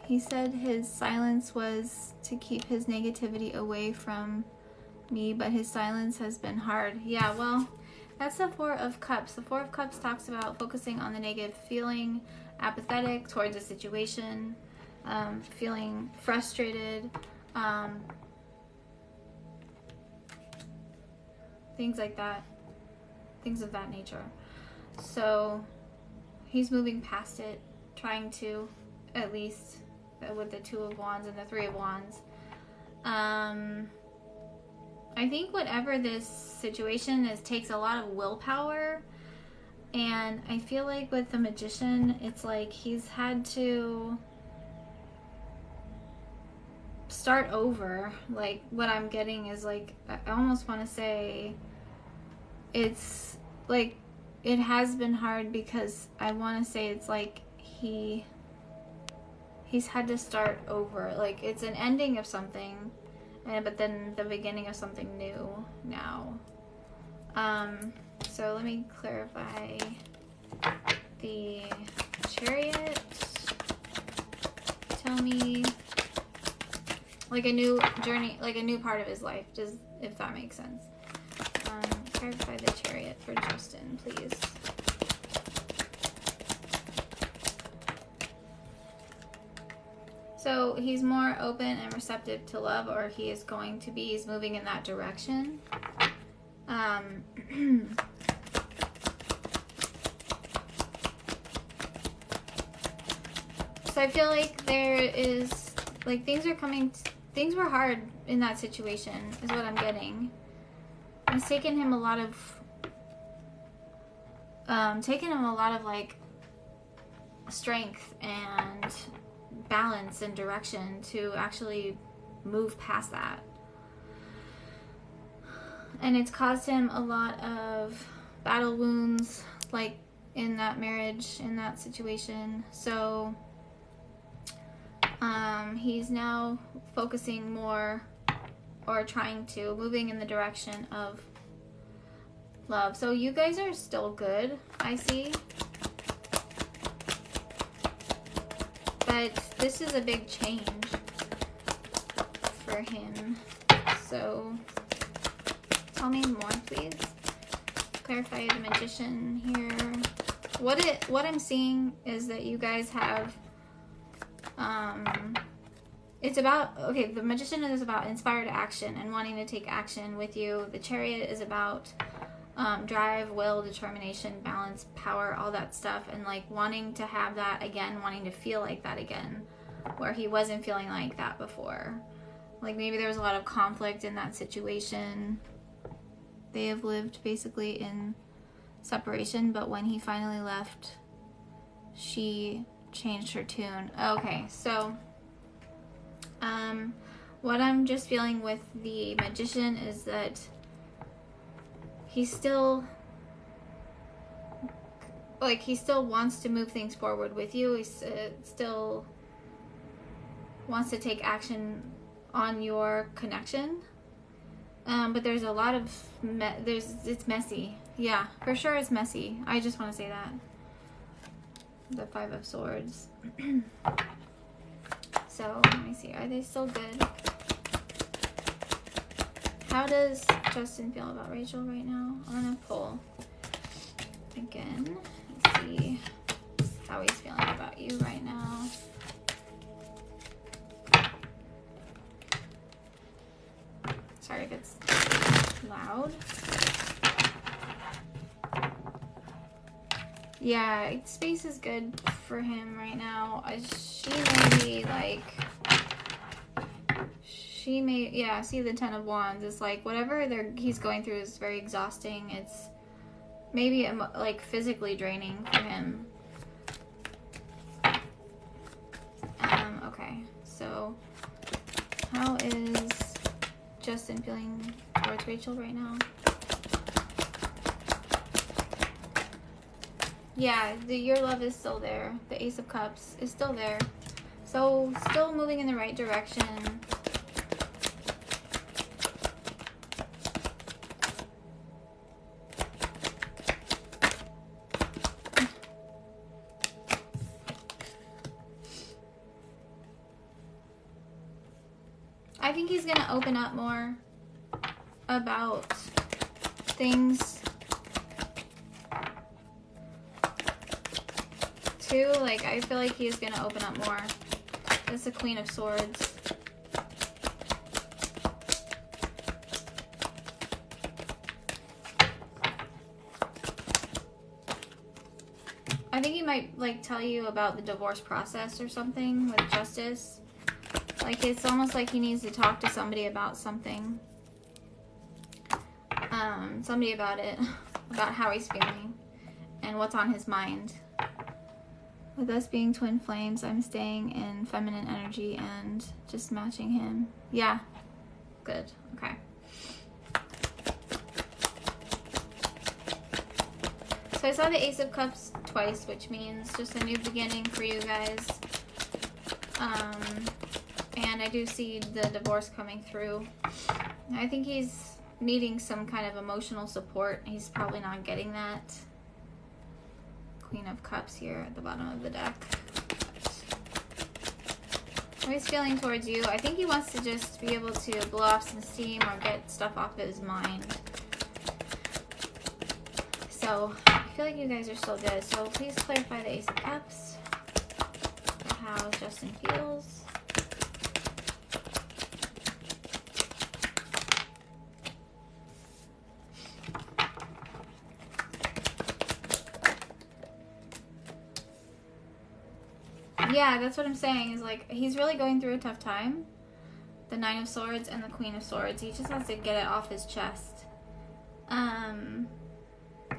he said his silence was to keep his negativity away from me, but his silence has been hard. Yeah, well, that's the Four of Cups. The Four of Cups talks about focusing on the negative, feeling apathetic towards a situation, feeling frustrated, things like that, things of that nature. So he's moving past it, trying to, at least with the Two of Wands and the Three of Wands. I think whatever this situation is takes a lot of willpower, and I feel like with the Magician, it's like he's had to start over. Like, what I'm getting is, like, I almost want to say it's like it has been hard, because I want to say it's like he's had to start over. Like, it's an ending of something, but then the beginning of something new now. So let me clarify the Chariot. Tell me, like, a new journey, like a new part of his life, just if that makes sense. Clarify the Chariot for Justin, please. So he's more open and receptive to love, or he is going to be. He's moving in that direction. So I feel like there is, like, things were hard in that situation, is what I'm getting. It's taken him a lot of, like, strength and balance and direction to actually move past that. And it's caused him a lot of battle wounds, like, in that marriage, in that situation. So he's now focusing more, or moving in the direction of love. So you guys are still good, I see. But this is a big change for him. So tell me more, please. Clarify the Magician here. What I'm seeing is that you guys have, it's about, okay, the Magician is about inspired action and wanting to take action with you. The Chariot is about drive, will, determination, balance, power, all that stuff, and, like, wanting to have that again, wanting to feel like that again, where he wasn't feeling like that before. Like, maybe there was a lot of conflict in that situation. They have lived basically in separation, but when he finally left, she changed her tune. Okay, so what I'm just feeling with the Magician is that he still wants to move things forward with you. He still wants to take action on your connection. But there's a lot of, it's messy. Yeah, for sure it's messy. I just want to say that. The Five of Swords. So let me see, are they still good? How does Justin feel about Rachel right now? I'm gonna pull again. Let's see how he's feeling about you right now. Sorry if it's loud. Yeah, space is good for him right now. She may be like, yeah, see the 10 of Wands. It's like whatever he's going through is very exhausting. It's maybe like physically draining for him. Okay, so how is Justin feeling towards Rachel right now? Yeah, your love is still there. The Ace of Cups is still there. So, still moving in the right direction. I think he's going to open up more about things too. Like, I feel like he's going to open up more. That's the Queen of Swords. I think he might, like, tell you about the divorce process or something with Justice. Like, it's almost like he needs to talk to somebody about something. Somebody about it. About how he's feeling. And what's on his mind. With us being twin flames, I'm staying in feminine energy and just matching him. Yeah. Good. Okay. So I saw the Ace of Cups twice, which means just a new beginning for you guys. And I do see the divorce coming through. I think he's needing some kind of emotional support. He's probably not getting that. Queen of Cups here at the bottom of the deck. How he's feeling towards you. I think he wants to just be able to blow off some steam or get stuff off his mind. So I feel like you guys are still good. So please clarify the Ace of Cups. How Justin feels. Yeah, that's what I'm saying, is like, he's really going through a tough time. The Nine of Swords and the Queen of Swords. He just has to get it off his chest.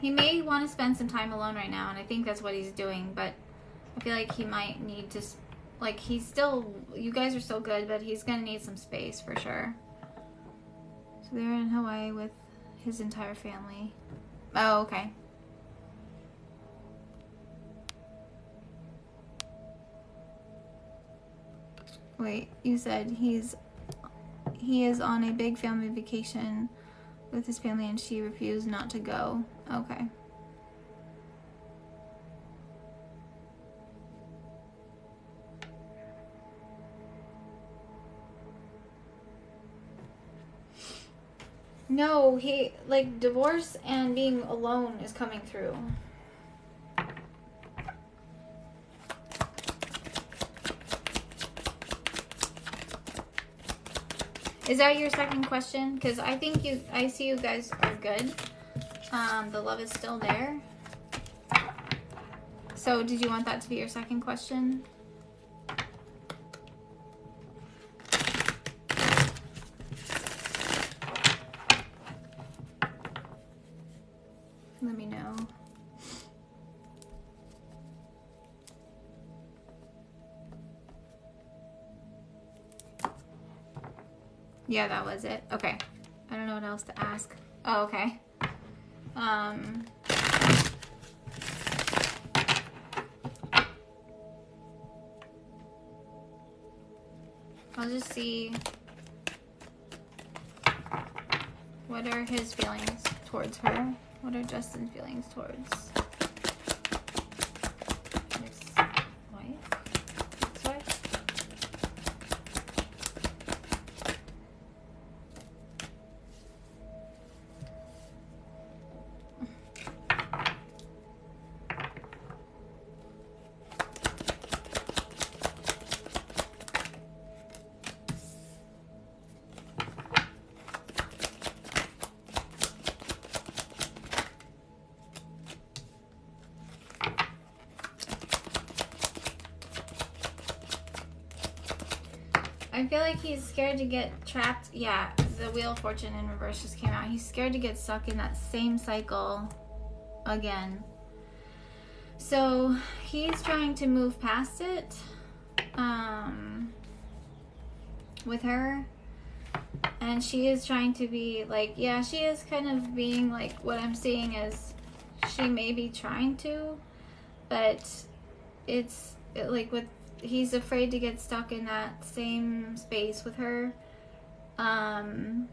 He may want to spend some time alone right now, and I think that's what he's doing, but I feel like he might need to, like, he's still, you guys are still good, but he's going to need some space for sure. So they're in Hawaii with his entire family. Oh, okay. Wait, you said he is on a big family vacation with his family and she refused not to go. Okay. No, he, like, divorce and being alone is coming through. Is that your second question? Because I think I see you guys are good. The love is still there. So did you want that to be your second question? Let me know. Yeah, that was it. Okay. I don't know what else to ask. Oh, okay. I'll just see what are his feelings towards her. What are Justin's feelings towards his wife? His wife? I feel like he's scared to get trapped. Yeah, the Wheel of Fortune in reverse just came out. He's scared to get stuck in that same cycle again. So he's trying to move past it with her. And she is trying to be like, yeah, she is kind of being like, what I'm seeing is she may be trying to, but it's like with, he's afraid to get stuck in that same space with her. And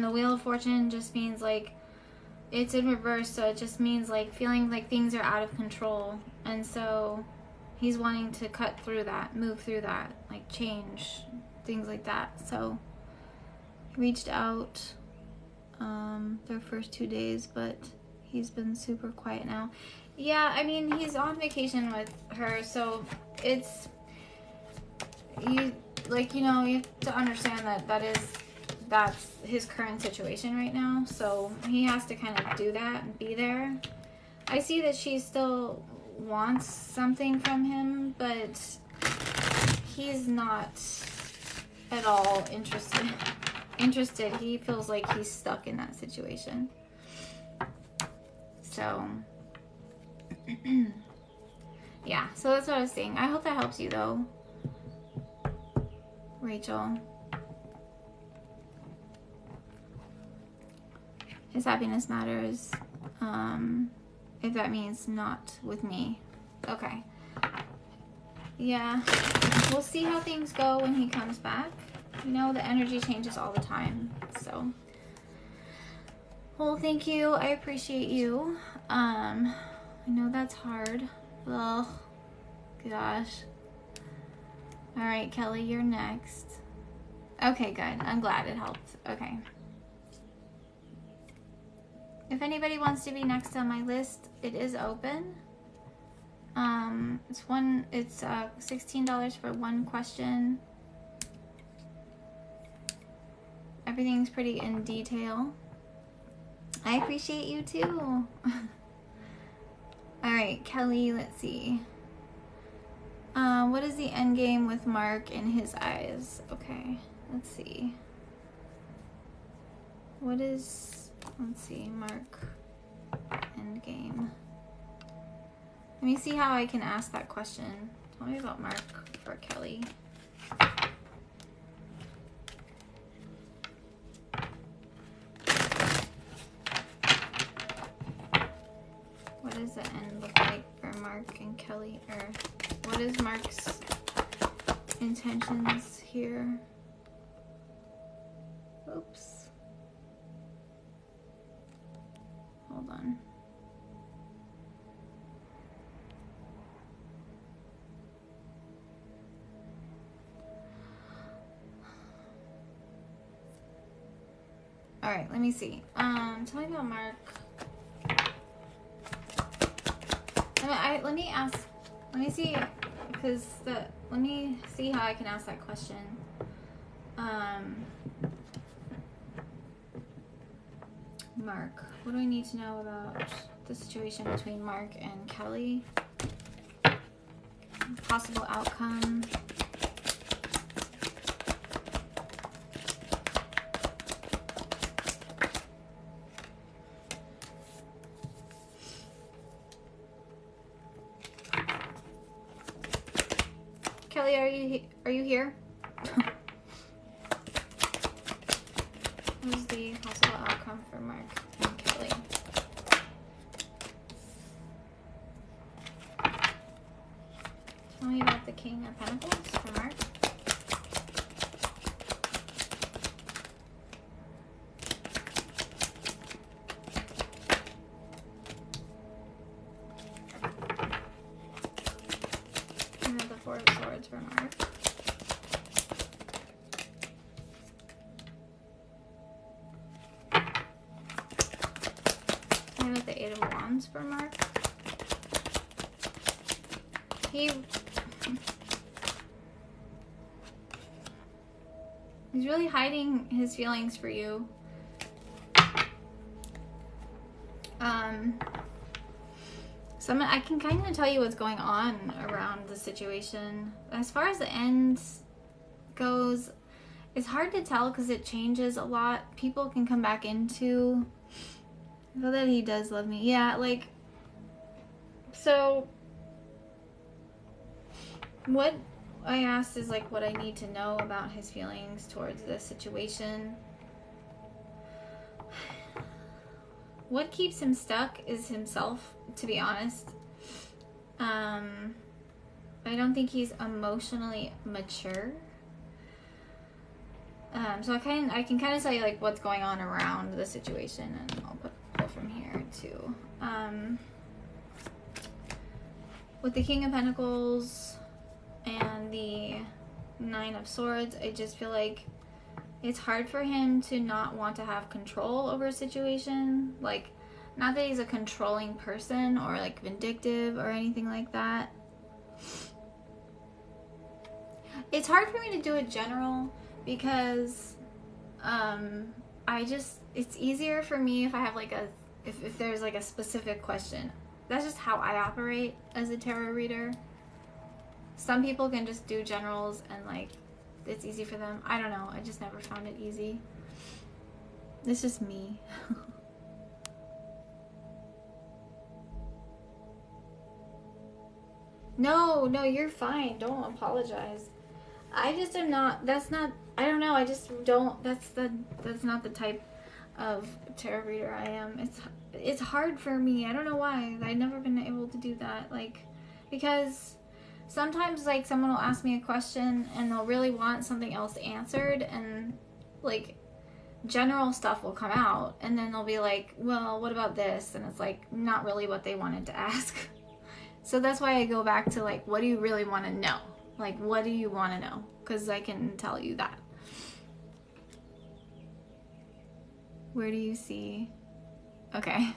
the Wheel of Fortune just means like, it's in reverse, so it just means like feeling like things are out of control. And so he's wanting to cut through that, move through that, like change, things like that. So he reached out their first 2 days, but he's been super quiet now. Yeah, I mean, he's on vacation with her, so it's, you know, you have to understand that that's his current situation right now, so he has to kind of do that and be there. I see that she still wants something from him, but he's not at all interested. He feels like he's stuck in that situation. So yeah, so that's what I was saying. I hope that helps you though, Rachel. His happiness matters, if that means not with me. Okay. Yeah, we'll see how things go when he comes back. You know, the energy changes all the time, so. Well, thank you. I appreciate you. I know that's hard. Ugh, gosh. All right, Kelly, you're next. Okay, good. I'm glad it helped. Okay. If anybody wants to be next on my list, it is open. It's $16 for one question. Everything's pretty in detail. I appreciate you too. All right, Kelly, let's see. What is the end game with Mark in his eyes? Okay, let's see. Let's see, Mark, end game. Let me see how I can ask that question. Tell me about Mark for Kelly. What does the end look like for Mark and Kelly? Or what is Mark's intentions here? Oops. Hold on. All right, let me see. Tell me about Mark. Let me ask. Let me see, because let me see how I can ask that question. Mark. What do I need to know about the situation between Mark and Kelly? Possible outcome. Kelly, are you here? What is the possible outcome for Mark and Kelly? Tell me about the King of Pentacles for Mark. And then the Four of Swords for Mark. And with the Eight of Wands for Mark. He's really hiding his feelings for you. I can kind of tell you what's going on around the situation. As far as the end goes, it's hard to tell because it changes a lot. People can come back into... I know that he does love me. Yeah, like... So... What I asked is, like, what I need to know about his feelings towards this situation. What keeps him stuck is himself, to be honest. I don't think he's emotionally mature. So I can kind of tell you like what's going on around the situation, and I'll pull from here too. With the King of Pentacles and the Nine of Swords, I just feel like it's hard for him to not want to have control over a situation. Like, not that he's a controlling person or like vindictive or anything like that. It's hard for me to do a general because it's easier for me if I have like if there's like a specific question. That's just how I operate as a tarot reader. Some people can just do generals and like it's easy for them. I don't know. I just never found it easy. It's just me. No, you're fine. Don't apologize. I just am not, I don't know, I just don't, that's not the type of tarot reader I am. It's hard for me. I don't know why. I've never been able to do that. Like, because sometimes, like, someone will ask me a question and they'll really want something else answered, and, like, general stuff will come out, and then they'll be like, well, what about this? And it's, like, not really what they wanted to ask. So that's why I go back to, like, what do you really want to know? Like, what do you want to know? Because I can tell you that. Where do you see? Okay.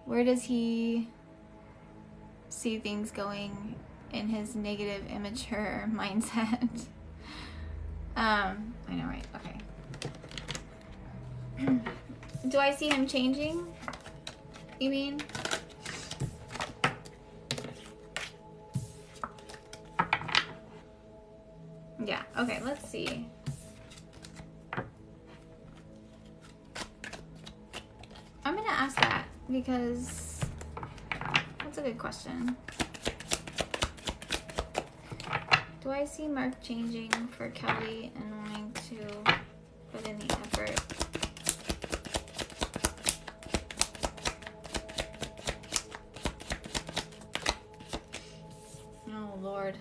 Where does he see things going in his negative, immature mindset? I know, right? Okay. Do I see him changing? You mean? Yeah, okay, let's see. I'm gonna ask that because that's a good question. Do I see Mark changing for Kelly and wanting to put in the effort? Oh, Lord.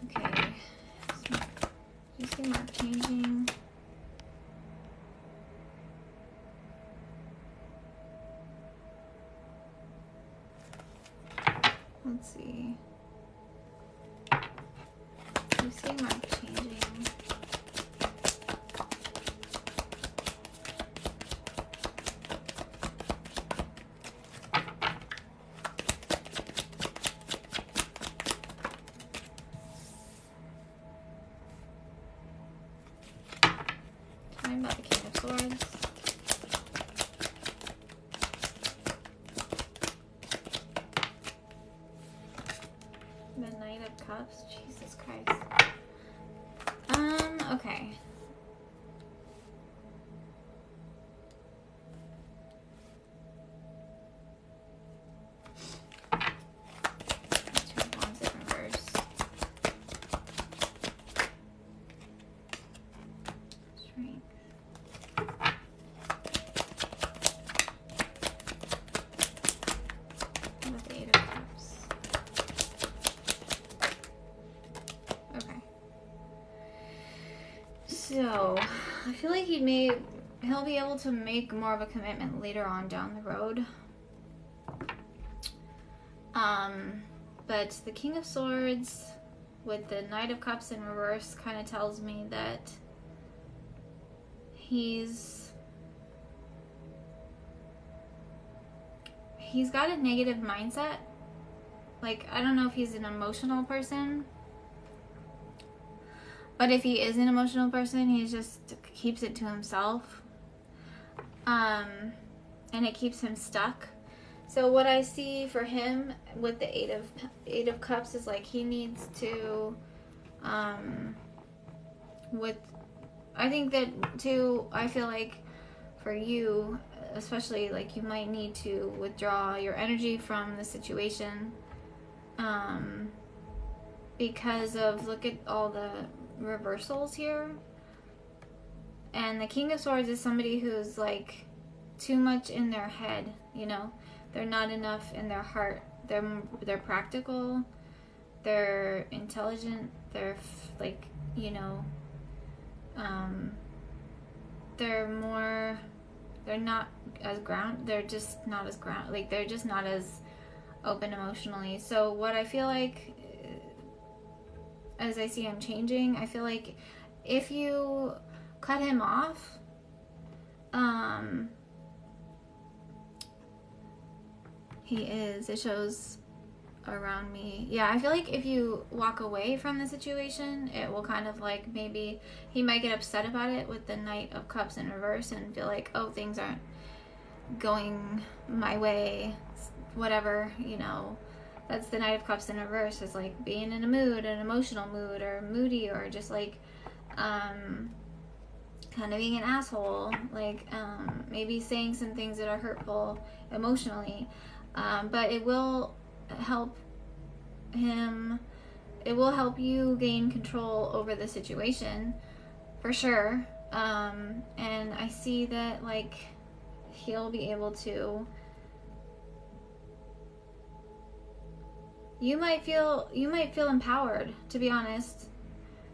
Okay. So, do you see Mark changing? Let's see. Do you see Mark changing? About the King of Swords. The Knight of Cups. Jesus Christ. Okay. Two of Wands in reverse. Strength. With the Eight of Cups. Okay. So, I feel like he'll be able to make more of a commitment later on down the road. But the King of Swords with the Knight of Cups in reverse kind of tells me that he's got a negative mindset. Like, I don't know if he's an emotional person But if he is an emotional person, he just keeps it to himself. And it keeps him stuck. So what I see for him with the Eight of Cups is like he needs to, I think that too, I feel like for you, especially, like you might need to withdraw your energy from the situation, because of, look at all the reversals here. And the King of Swords is somebody who's like too much in their head, you know. They're not enough in their heart. They're practical. They're intelligent. They're like, you know, they're not as they're just not as like they're just not as open emotionally. So what I feel like, as I see him changing, I feel like if you cut him off, it shows around me. Yeah, I feel like if you walk away from the situation, it will kind of like, maybe he might get upset about it with the Knight of Cups in reverse and feel like, oh, things aren't going my way, whatever, you know. That's the Knight of Cups in reverse, is like being in a mood, an emotional mood, or moody, or just like kind of being an asshole, like maybe saying some things that are hurtful emotionally, but it will help him, it will help you gain control over the situation for sure. And I see that like he'll be able to, you might feel empowered, to be honest.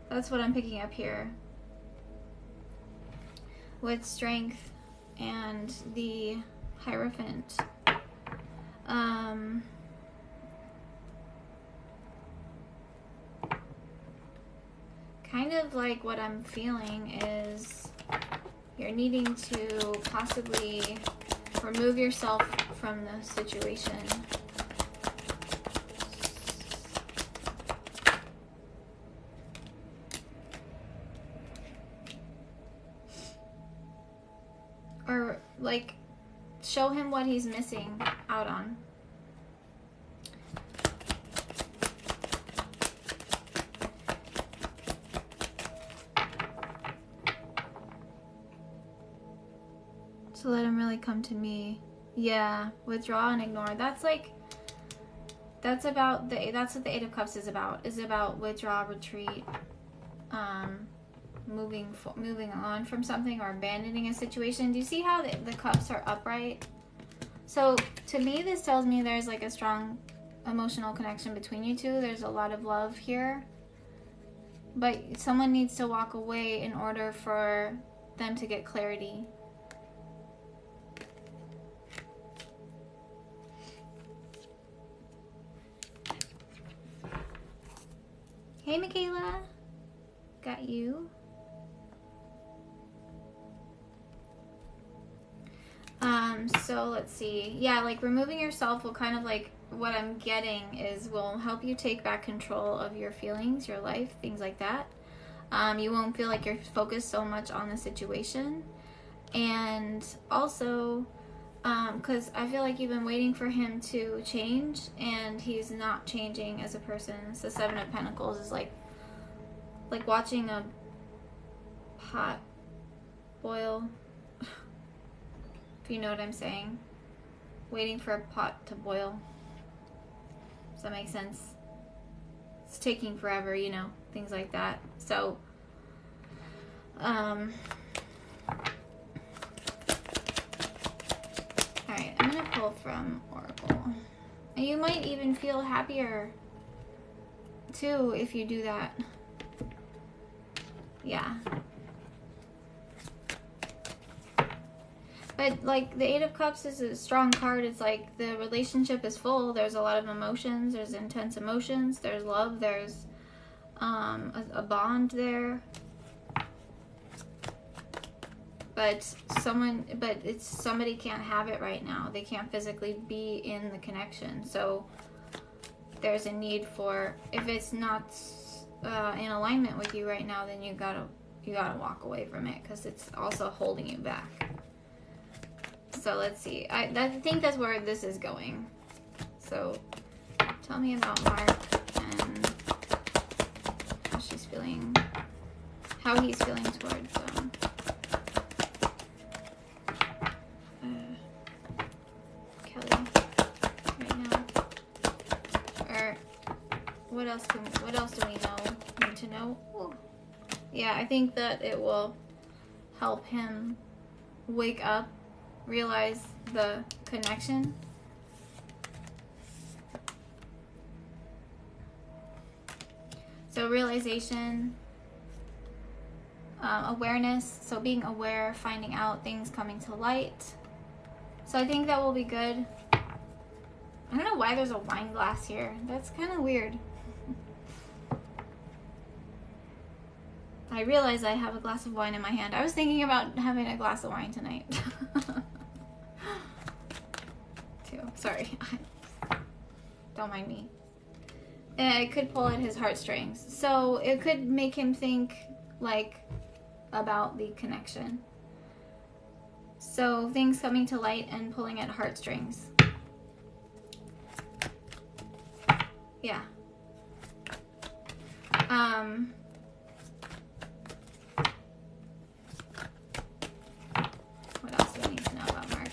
That's what I'm picking up here with strength and the Hierophant. Kind of like what I'm feeling is you're needing to possibly remove yourself from the situation. Or like show him what he's missing out on. So let him really come to me. Yeah, withdraw and ignore. That's like, that's about that's what the Eight of Cups is about. Is about withdraw, retreat, moving on from something, or abandoning a situation. Do you see how the cups are upright? So to me, this tells me there's like a strong emotional connection between you two. There's a lot of love here, but someone needs to walk away in order for them to get clarity. Hey, Michaela. Got you. So let's see. Yeah, like removing yourself will kind of like, what I'm getting is, will help you take back control of your feelings, your life, things like that. You won't feel like you're focused so much on the situation. And also, because I feel like you've been waiting for him to change, and he's not changing as a person. It's the Seven of Pentacles is like watching a pot boil, if you know what I'm saying. Waiting for a pot to boil. Does that make sense? It's taking forever, you know, things like that. So, alright, I'm gonna pull from Oracle. And you might even feel happier too if you do that. Yeah. But like the Eight of Cups is a strong card. It's like the relationship is full. There's a lot of emotions. There's intense emotions. There's love. There's a bond there. But somebody can't have it right now. They can't physically be in the connection. So there's a need for, if it's not in alignment with you right now, then you gotta walk away from it, because it's also holding you back. So let's see. I think that's where this is going. So tell me about Mark and how she's feeling, how he's feeling towards Kelly right now. Or what else do we need to know? Ooh. Yeah, I think that it will help him wake up, realize the connection. So realization, awareness, so being aware, finding out things coming to light. So I think that will be good. I don't know why there's a wine glass here. That's kind of weird. I realize I have a glass of wine in my hand. I was thinking about having a glass of wine tonight. Too. Sorry. Don't mind me. It could pull at his heartstrings. So it could make him think, like, about the connection. So things coming to light and pulling at heartstrings. Yeah. What else do I need to know about Mark?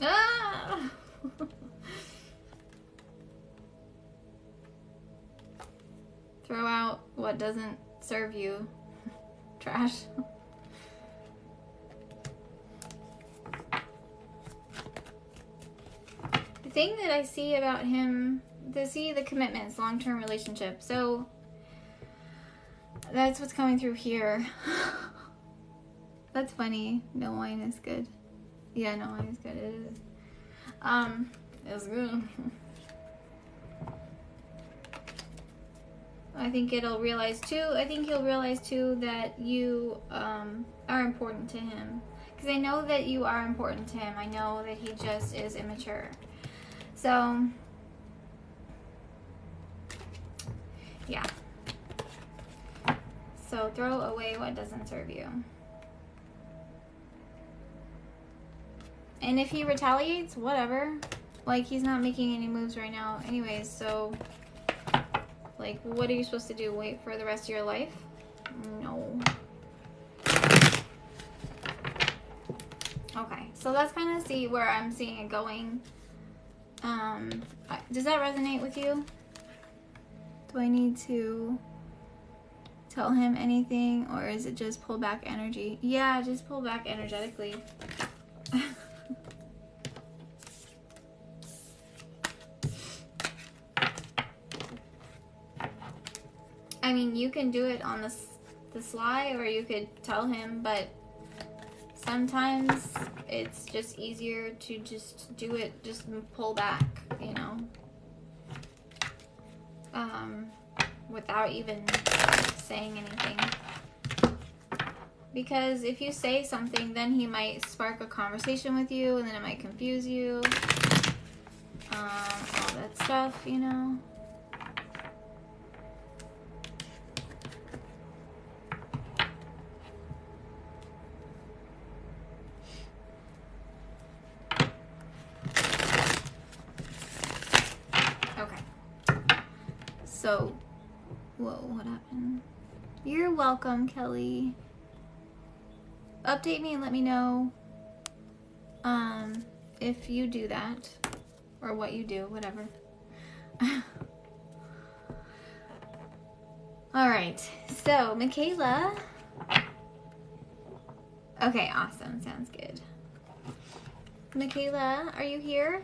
Ah! Throw out what doesn't serve you. Trash. The thing that I see about him, the commitments, long-term relationship. So that's what's coming through here. That's funny. No wine is good. Yeah, no wine is good. It is. It's good. I think he'll realize too that you are important to him. Because I know that you are important to him. I know that he just is immature. So, yeah. So throw away what doesn't serve you. And if he retaliates, whatever. Like, he's not making any moves right now anyways, so... Like, what are you supposed to do? Wait for the rest of your life? No. Okay, so let's kind of see where I'm seeing it going. Does that resonate with you? Do I need to tell him anything, or is it just pull back energy? Yeah, just pull back energetically. I mean, you can do it on the sly, or you could tell him, but sometimes it's just easier to just do it, just pull back, you know, without even saying anything. Because if you say something, then he might spark a conversation with you, and then it might confuse you, all that stuff, you know. So, whoa, what happened? You're welcome, Kelly. Update me and let me know if you do that, or what you do, whatever. Alright, so Michaela. Okay, awesome, sounds good. Michaela, are you here?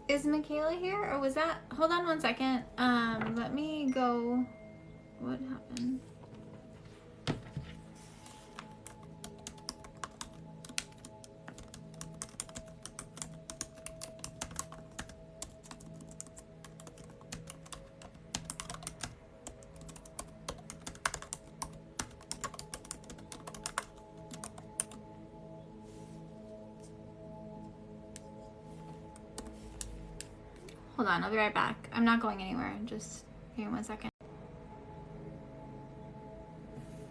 Is Michaela here, or was that, hold on one second, let me go, what happened? Hold on, I'll be right back. I'm not going anywhere. Just give me 1 second.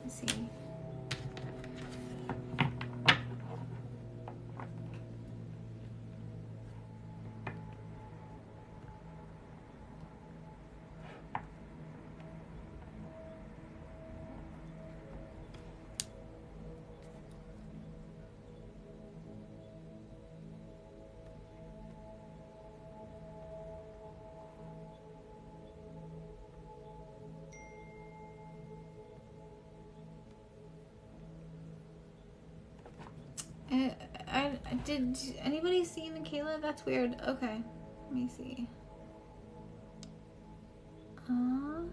Let's see. Did anybody see Michaela? That's weird. Okay, let me see. All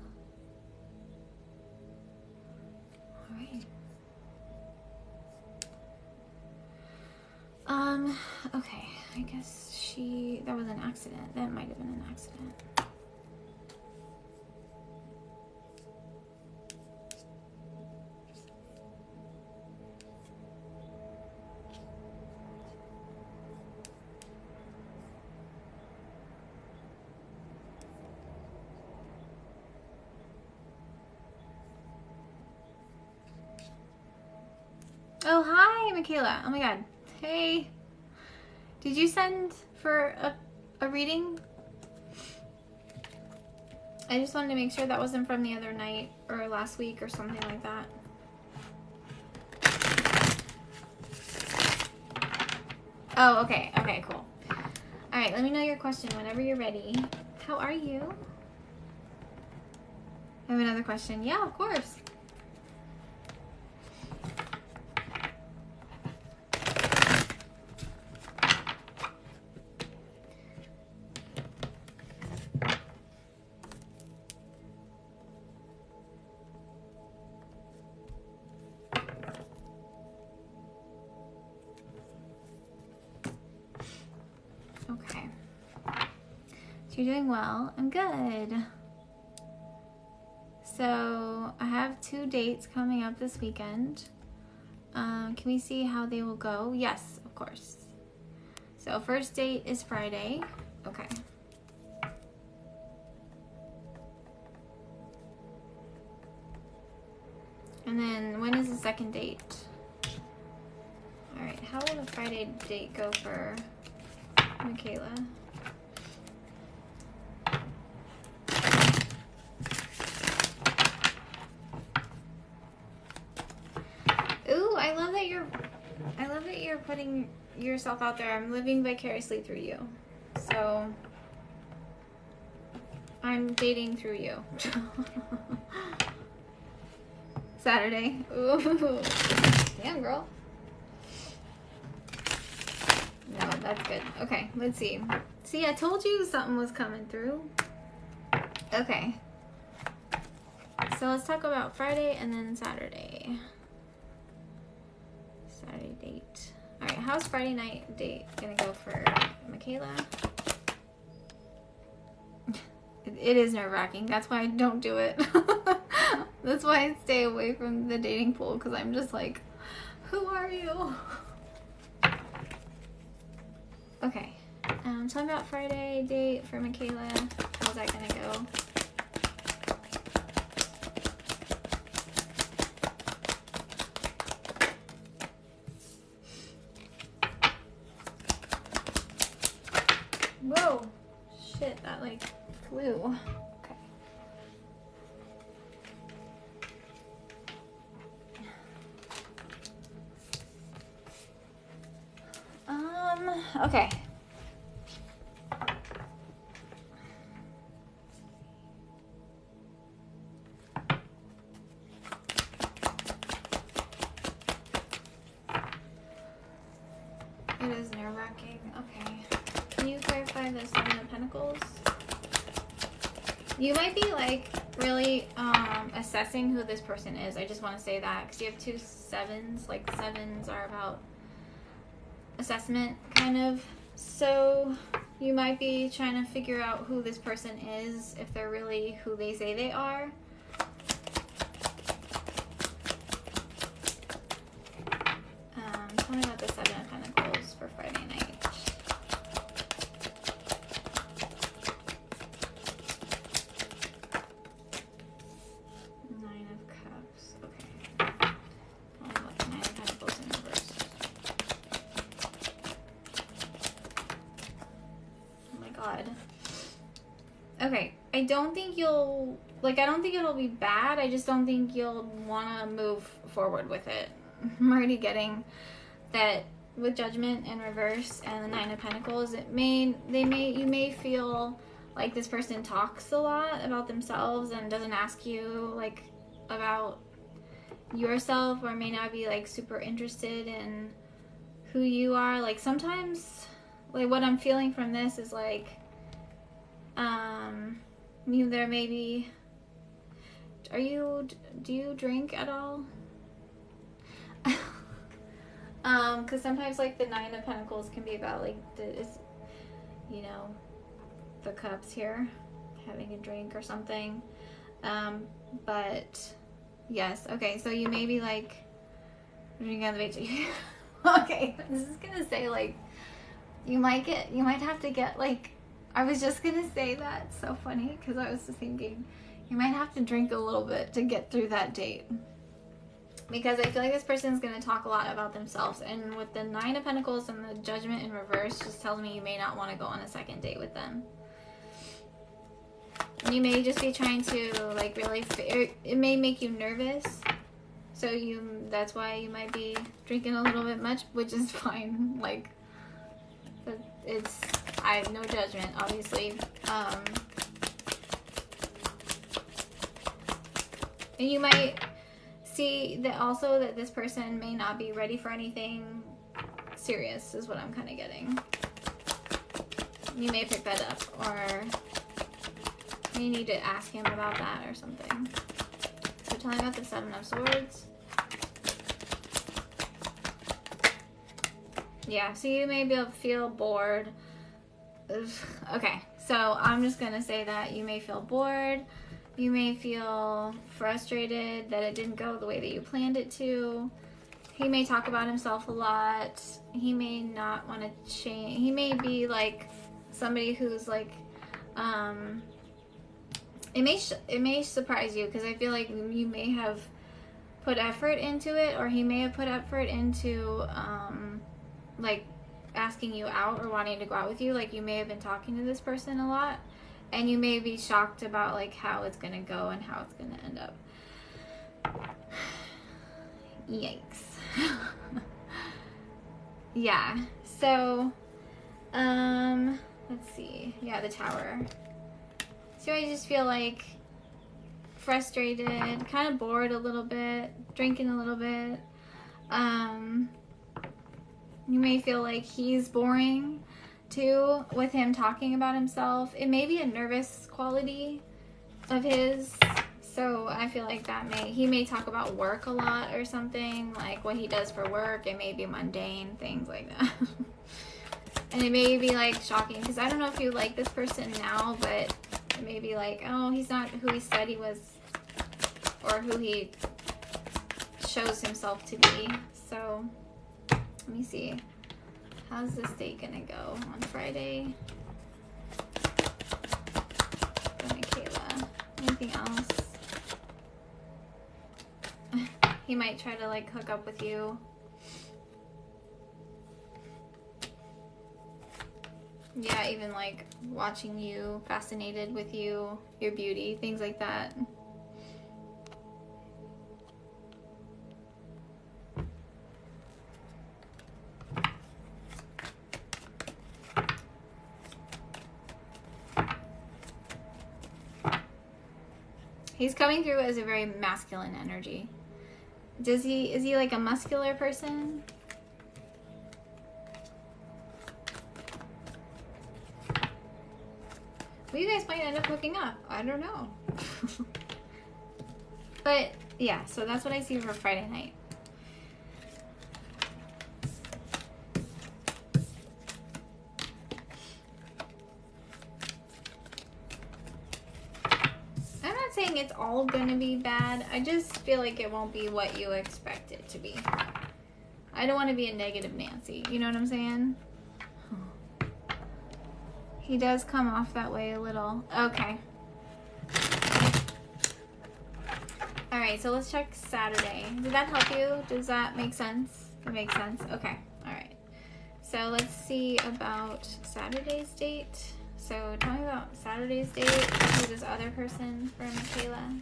right. Okay. I guess that was an accident. That might have been an accident. Oh, hi, Michaela. Oh my god. Hey. Did you send for a reading? I just wanted to make sure that wasn't from the other night or last week or something like that. Oh, okay. Okay, cool. All right, let me know your question whenever you're ready. How are you? I have another question. Yeah, of course. Okay. So you're doing well. I'm good. So I have 2 dates coming up this weekend. Can we see how they will go? Yes, of course. So first date is Friday. Okay. And then when is the second date? All right, how will the Friday date go for Michaela? Ooh, I love that you're putting yourself out there. I'm living vicariously through you. So I'm dating through you. Saturday. Ooh. Damn, girl. No, that's good. Okay, let's see. See, I told you something was coming through. Okay. So let's talk about Friday and then Saturday. Saturday date. Alright, how's Friday night date gonna go for Michaela? It is nerve-wracking. That's why I don't do it. That's why I stay away from the dating pool, because I'm just like, who are you? Okay. Tell me about Friday date for Michaela. How's that gonna go? Whoa. Shit, that like flew. Okay. Okay. It is nerve-wracking. Okay. Can you clarify the Seven of Pentacles? You might be like really assessing who this person is. I just want to say that because you have 2 sevens. Like sevens are about assessment, kind of. So you might be trying to figure out who this person is, if they're really who they say they are. Tell me about the Seven of Pentacles for Friday night. God. Okay, I don't think you'll, like, I don't think it'll be bad. I just don't think you'll want to move forward with it. I'm already getting that with Judgment in reverse and the Nine of Pentacles. You may feel like this person talks a lot about themselves and doesn't ask you, like, about yourself, or may not be, like, super interested in who you are. Like, sometimes, like, what I'm feeling from this is, like, there may be, do you drink at all? Because sometimes, like, the Nine of Pentacles can be about, like, the cups here, having a drink or something. But yes, okay, so you may be, like, drinking on the beach. Okay, this is gonna say, like, you might have to get, like, I was just gonna say that. It's so funny, because I was just thinking you might have to drink a little bit to get through that date, because I feel like this person is going to talk a lot about themselves, and with the Nine of Pentacles and the Judgment in reverse just tells me you may not want to go on a second date with them. You may just be trying to, like, really, it may make you nervous, so that's why you might be drinking a little bit much, which is fine. Like, I have no judgment, obviously. And you might see that also that this person may not be ready for anything serious, is what I'm kind of getting. You may pick that up, or you need to ask him about that or something. So tell me about the Seven of Swords. Yeah, so you may be able to feel bored. Okay, so I'm just gonna say that you may feel bored. You may feel frustrated that it didn't go the way that you planned it to. He may talk about himself a lot. He may not want to change. He may be, like, somebody who's, like, it may surprise you, because I feel like you may have put effort into it, or he may have put effort into, like, asking you out or wanting to go out with you. Like, you may have been talking to this person a lot, and you may be shocked about, like, how it's gonna go and how it's gonna end up. Yikes. Yeah, so let's see. Yeah, the Tower. So I just feel, like, frustrated, kind of bored a little bit, drinking a little bit. You may feel like he's boring too, with him talking about himself. It may be a nervous quality of his, so I feel like he may talk about work a lot or something, like what he does for work. It may be mundane, things like that. And it may be, like, shocking, because I don't know if you like this person now, but it may be like, oh, he's not who he said he was, or who he shows himself to be. So let me see. How's this date gonna go on Friday? For Michaela. Anything else? He might try to, like, hook up with you. Yeah, even, like, watching you, fascinated with you, your beauty, things like that. He's coming through as a very masculine energy. Is he like a muscular person? Well, you guys might end up hooking up. I don't know. But yeah, so that's what I see for Friday night. I'm not saying it's all gonna be bad. I just feel like it won't be what you expect it to be. I don't want to be a negative Nancy. You know what I'm saying? He does come off that way a little. Okay. Alright, so let's check Saturday. Did that help you? Does that make sense? It makes sense? Okay. Alright. So let's see about Saturday's date. So tell me about Saturday's date with this other person for Michaela.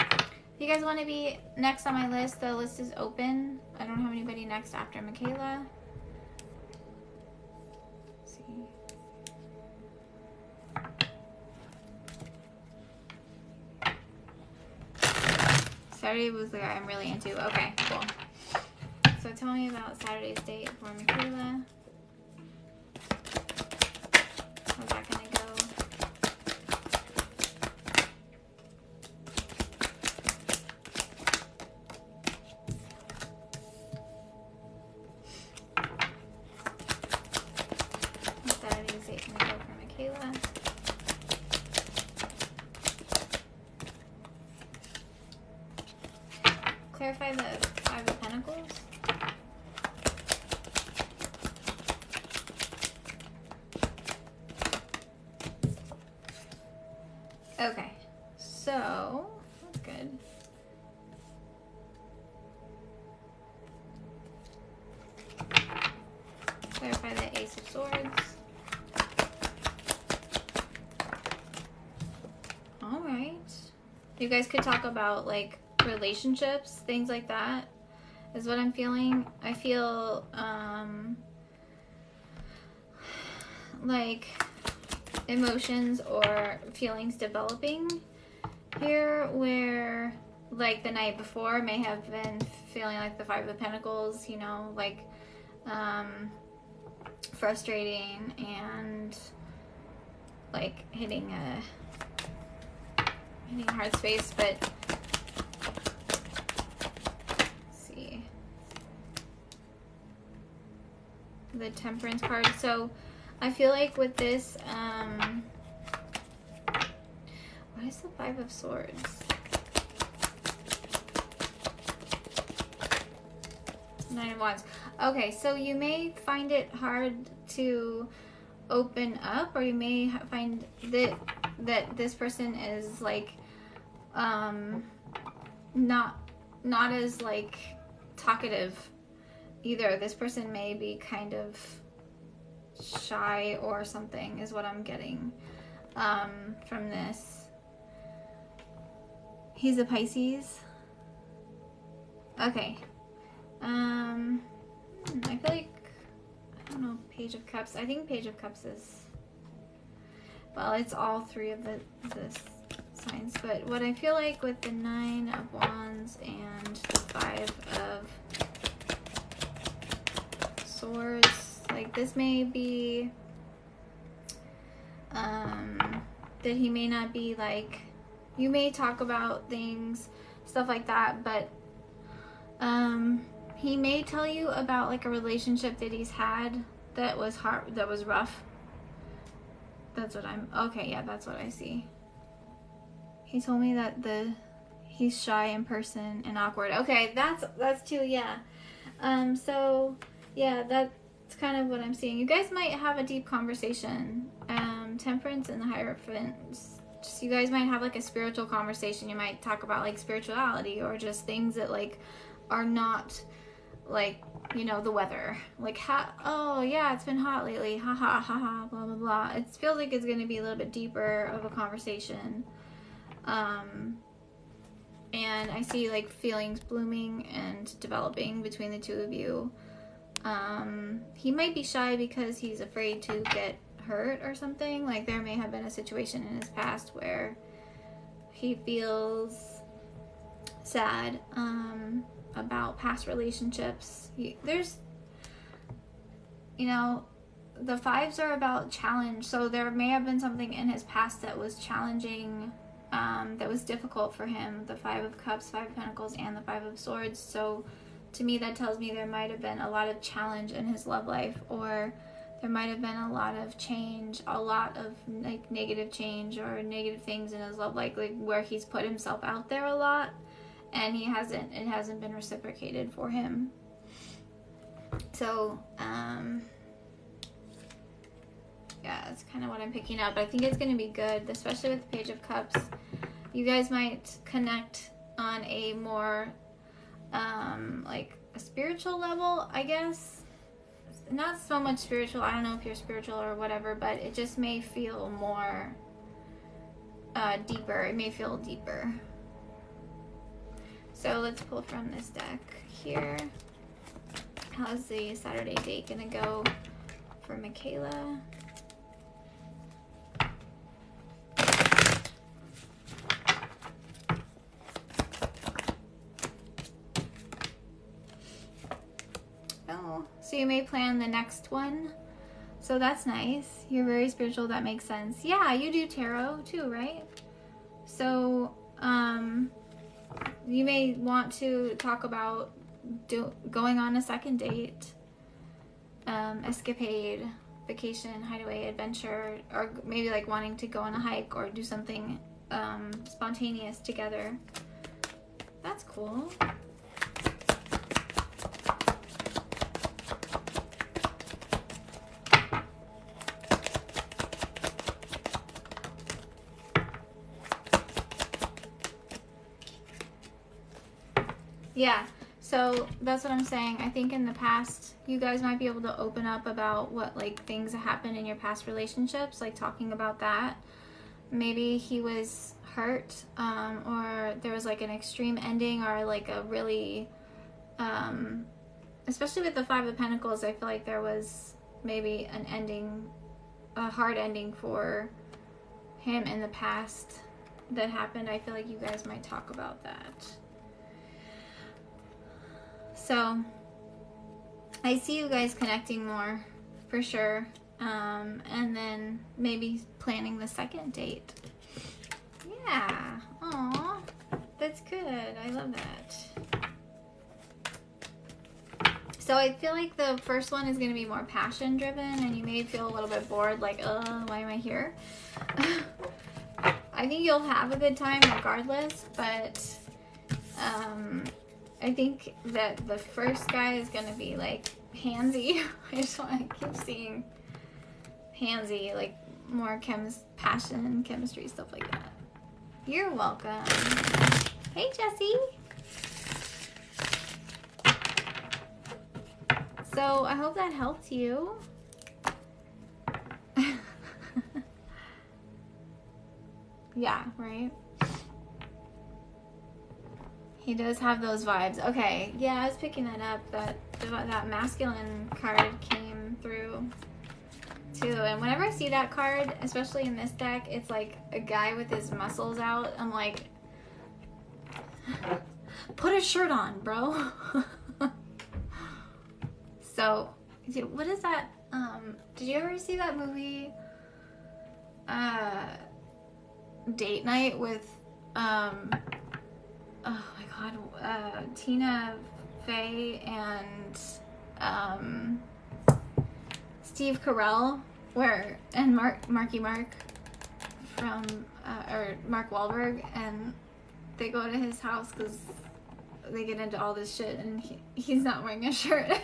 If you guys want to be next on my list, the list is open. I don't have anybody next after Michaela. Let's see. Saturday was the guy I'm really into. Okay, cool. So tell me about Saturday's date for Michaela. How's that gonna go? Saturday's date gonna go for Michaela. Clarify the Five of Pentacles. Okay, so that's good. Clarify the Ace of Swords. All right. You guys could talk about like relationships, things like that is what I'm feeling. I feel like emotions or feelings developing here, where like the night before may have been feeling like the Five of Pentacles, you know, like frustrating and like hitting a hard space. But let's see, the Temperance card. So I feel like with this, what is the Five of Swords? Nine of Wands. Okay, so you may find it hard to open up, or you may find that this person is like not as like talkative either. This person may be kind of shy or something, is what I'm getting from this. He's a Pisces. Okay. I feel like, I don't know, Page of Cups. I think Page of Cups is, well, it's all three of the signs. But what I feel like with the Nine of Wands and the Five of Swords, like this may be that he may not be like, you may talk about things, stuff like that, but he may tell you about like a relationship that he's had that was hard, that was rough. That's what I'm, okay, yeah, that's what I see. He told me that he's shy in person and awkward. Okay, that's too, yeah. So yeah, that's kind of what I'm seeing. You guys might have a deep conversation. Temperance and the Hierophant. Just, you guys might have like a spiritual conversation. You might talk about like spirituality, or just things that like are not like, you know, the weather. Like, oh yeah, it's been hot lately. Ha ha ha ha. Blah blah blah. It feels like it's going to be a little bit deeper of a conversation. And I see like feelings blooming and developing between the two of you. He might be shy because he's afraid to get hurt or something. Like there may have been a situation in his past where he feels sad about past relationships. There's, you know, the fives are about challenge, so there may have been something in his past that was challenging, that was difficult for him. The Five of Cups, Five of Pentacles, and the Five of Swords. So to me that tells me there might have been a lot of challenge in his love life, or there might have been a lot of change, a lot of like negative change or negative things in his love life, like where he's put himself out there a lot and it hasn't been reciprocated for him. So yeah, that's kind of what I'm picking up. I think it's going to be good, especially with the Page of Cups. You guys might connect on a more like a spiritual level, I guess. not so much spiritual. I don't know if you're spiritual or whatever, but it just may feel more deeper. It may feel deeper. So let's pull from this deck here. How's the Saturday date gonna go for Michaela? Oh, so you may plan the next one. So that's nice. You're very spiritual. That makes sense. Yeah, you do tarot too, right? So, you may want to talk about going on a second date, escapade, vacation, hideaway, adventure, or maybe like wanting to go on a hike or do something spontaneous together. That's cool. Yeah, so that's what I'm saying. I think in the past, you guys might be able to open up about what like things that happened in your past relationships, like talking about that. Maybe he was hurt, or there was like an extreme ending, or like a really, especially with the Five of Pentacles, I feel like there was maybe an ending, a hard ending for him in the past that happened. I feel like you guys might talk about that. So I see you guys connecting more for sure, and then maybe planning the second date. Yeah. Aw, that's good. I love that. So I feel like the first one is going to be more passion driven, and you may feel a little bit bored, like, why am I here? I think you'll have a good time regardless, but I think that the first guy is going to be like handsy. I just want to keep seeing handsy, like more passion, chemistry, stuff like that. You're welcome. Hey, Jessie. So I hope that helped you. Yeah, right? He does have those vibes. Okay, yeah, I was picking that up. That masculine card came through too. And whenever I see that card, especially in this deck, it's like a guy with his muscles out. I'm like, put a shirt on, bro. So, what is that? Did you ever see that movie, Date Night with, oh my god, Tina Fey and Steve Carell, and Marky Mark from or Mark Wahlberg, and they go to his house because they get into all this shit, and he's not wearing a shirt.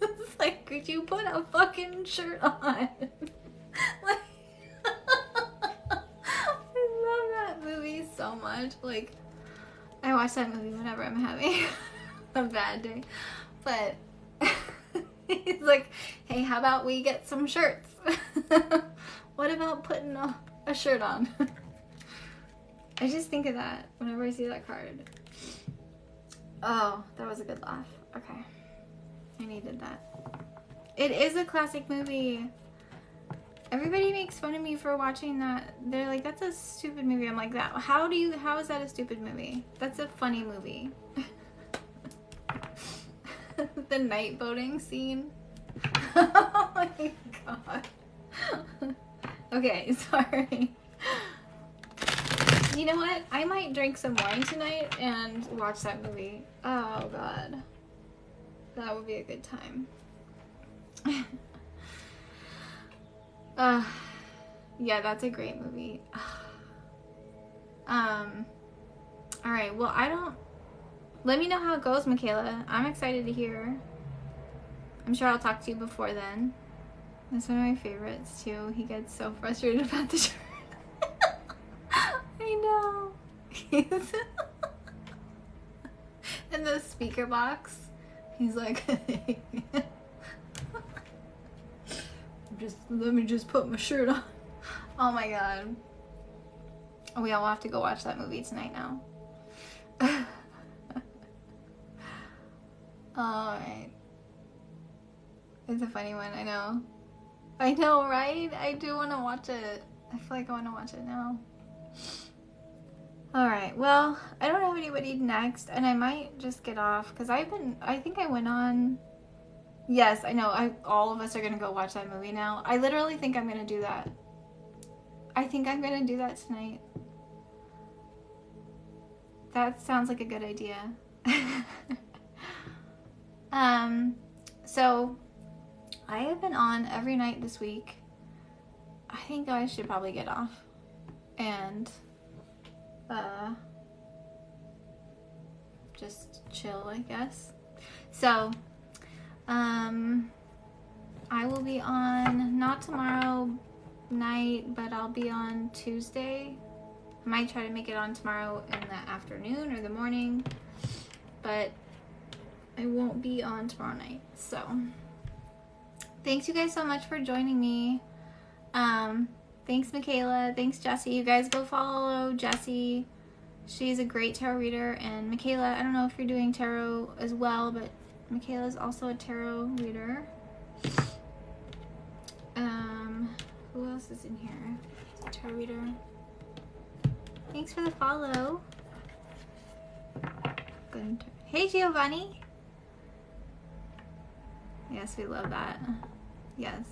It's like, could you put a fucking shirt on? Like, I love that movie so much. Like, I watch that movie whenever I'm having a bad day. But he's like, hey, how about we get some shirts? What about putting a shirt on? I just think of that whenever I see that card. Oh, that was a good laugh. Okay. I needed that. It is a classic movie. Everybody makes fun of me for watching that. They're like, that's a stupid movie. I'm like, how is that a stupid movie? That's a funny movie. The night boating scene. Oh my god. Okay, sorry. You know what? I might drink some wine tonight and watch that movie. Oh god. That would be a good time. Yeah, that's a great movie. Alright, well, let me know how it goes, Michaela. I'm excited to hear. I'm sure I'll talk to you before then. That's one of my favorites, too. He gets so frustrated about the shirt. I know. In the speaker box, he's like... let me just put my shirt on. Oh my god. We all have to go watch that movie tonight now. Alright. It's a funny one, I know. I know, right? I do want to watch it. I feel like I want to watch it now. Alright, well, I don't have anybody next, and I might just get off, because I think I went on... Yes, I know, all of us are going to go watch that movie now. I literally think I'm going to do that. I think I'm going to do that tonight. That sounds like a good idea. So, I have been on every night this week. I think I should probably get off. And... just chill, I guess. So, I will be on, not tomorrow night, but I'll be on Tuesday. I might try to make it on tomorrow in the afternoon or the morning, but I won't be on tomorrow night. So, thanks you guys so much for joining me. Thanks Michaela, thanks Jessie. You guys go follow Jessie. She's a great tarot reader, and Michaela, I don't know if you're doing tarot as well, but Michaela's also a tarot reader. Who else is in here? A tarot reader. Thanks for the follow. Gunter. Hey Giovanni. Yes, we love that. Yes.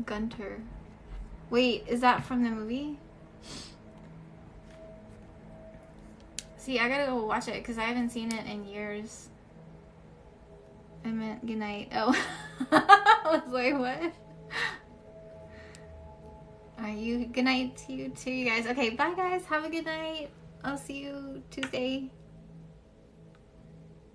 Gunter. Wait, is that from the movie? See, I gotta go watch it because I haven't seen it in years. I meant good night. Oh. I was like, what? Good night to you too, you guys. Okay, bye guys. Have a good night. I'll see you Tuesday.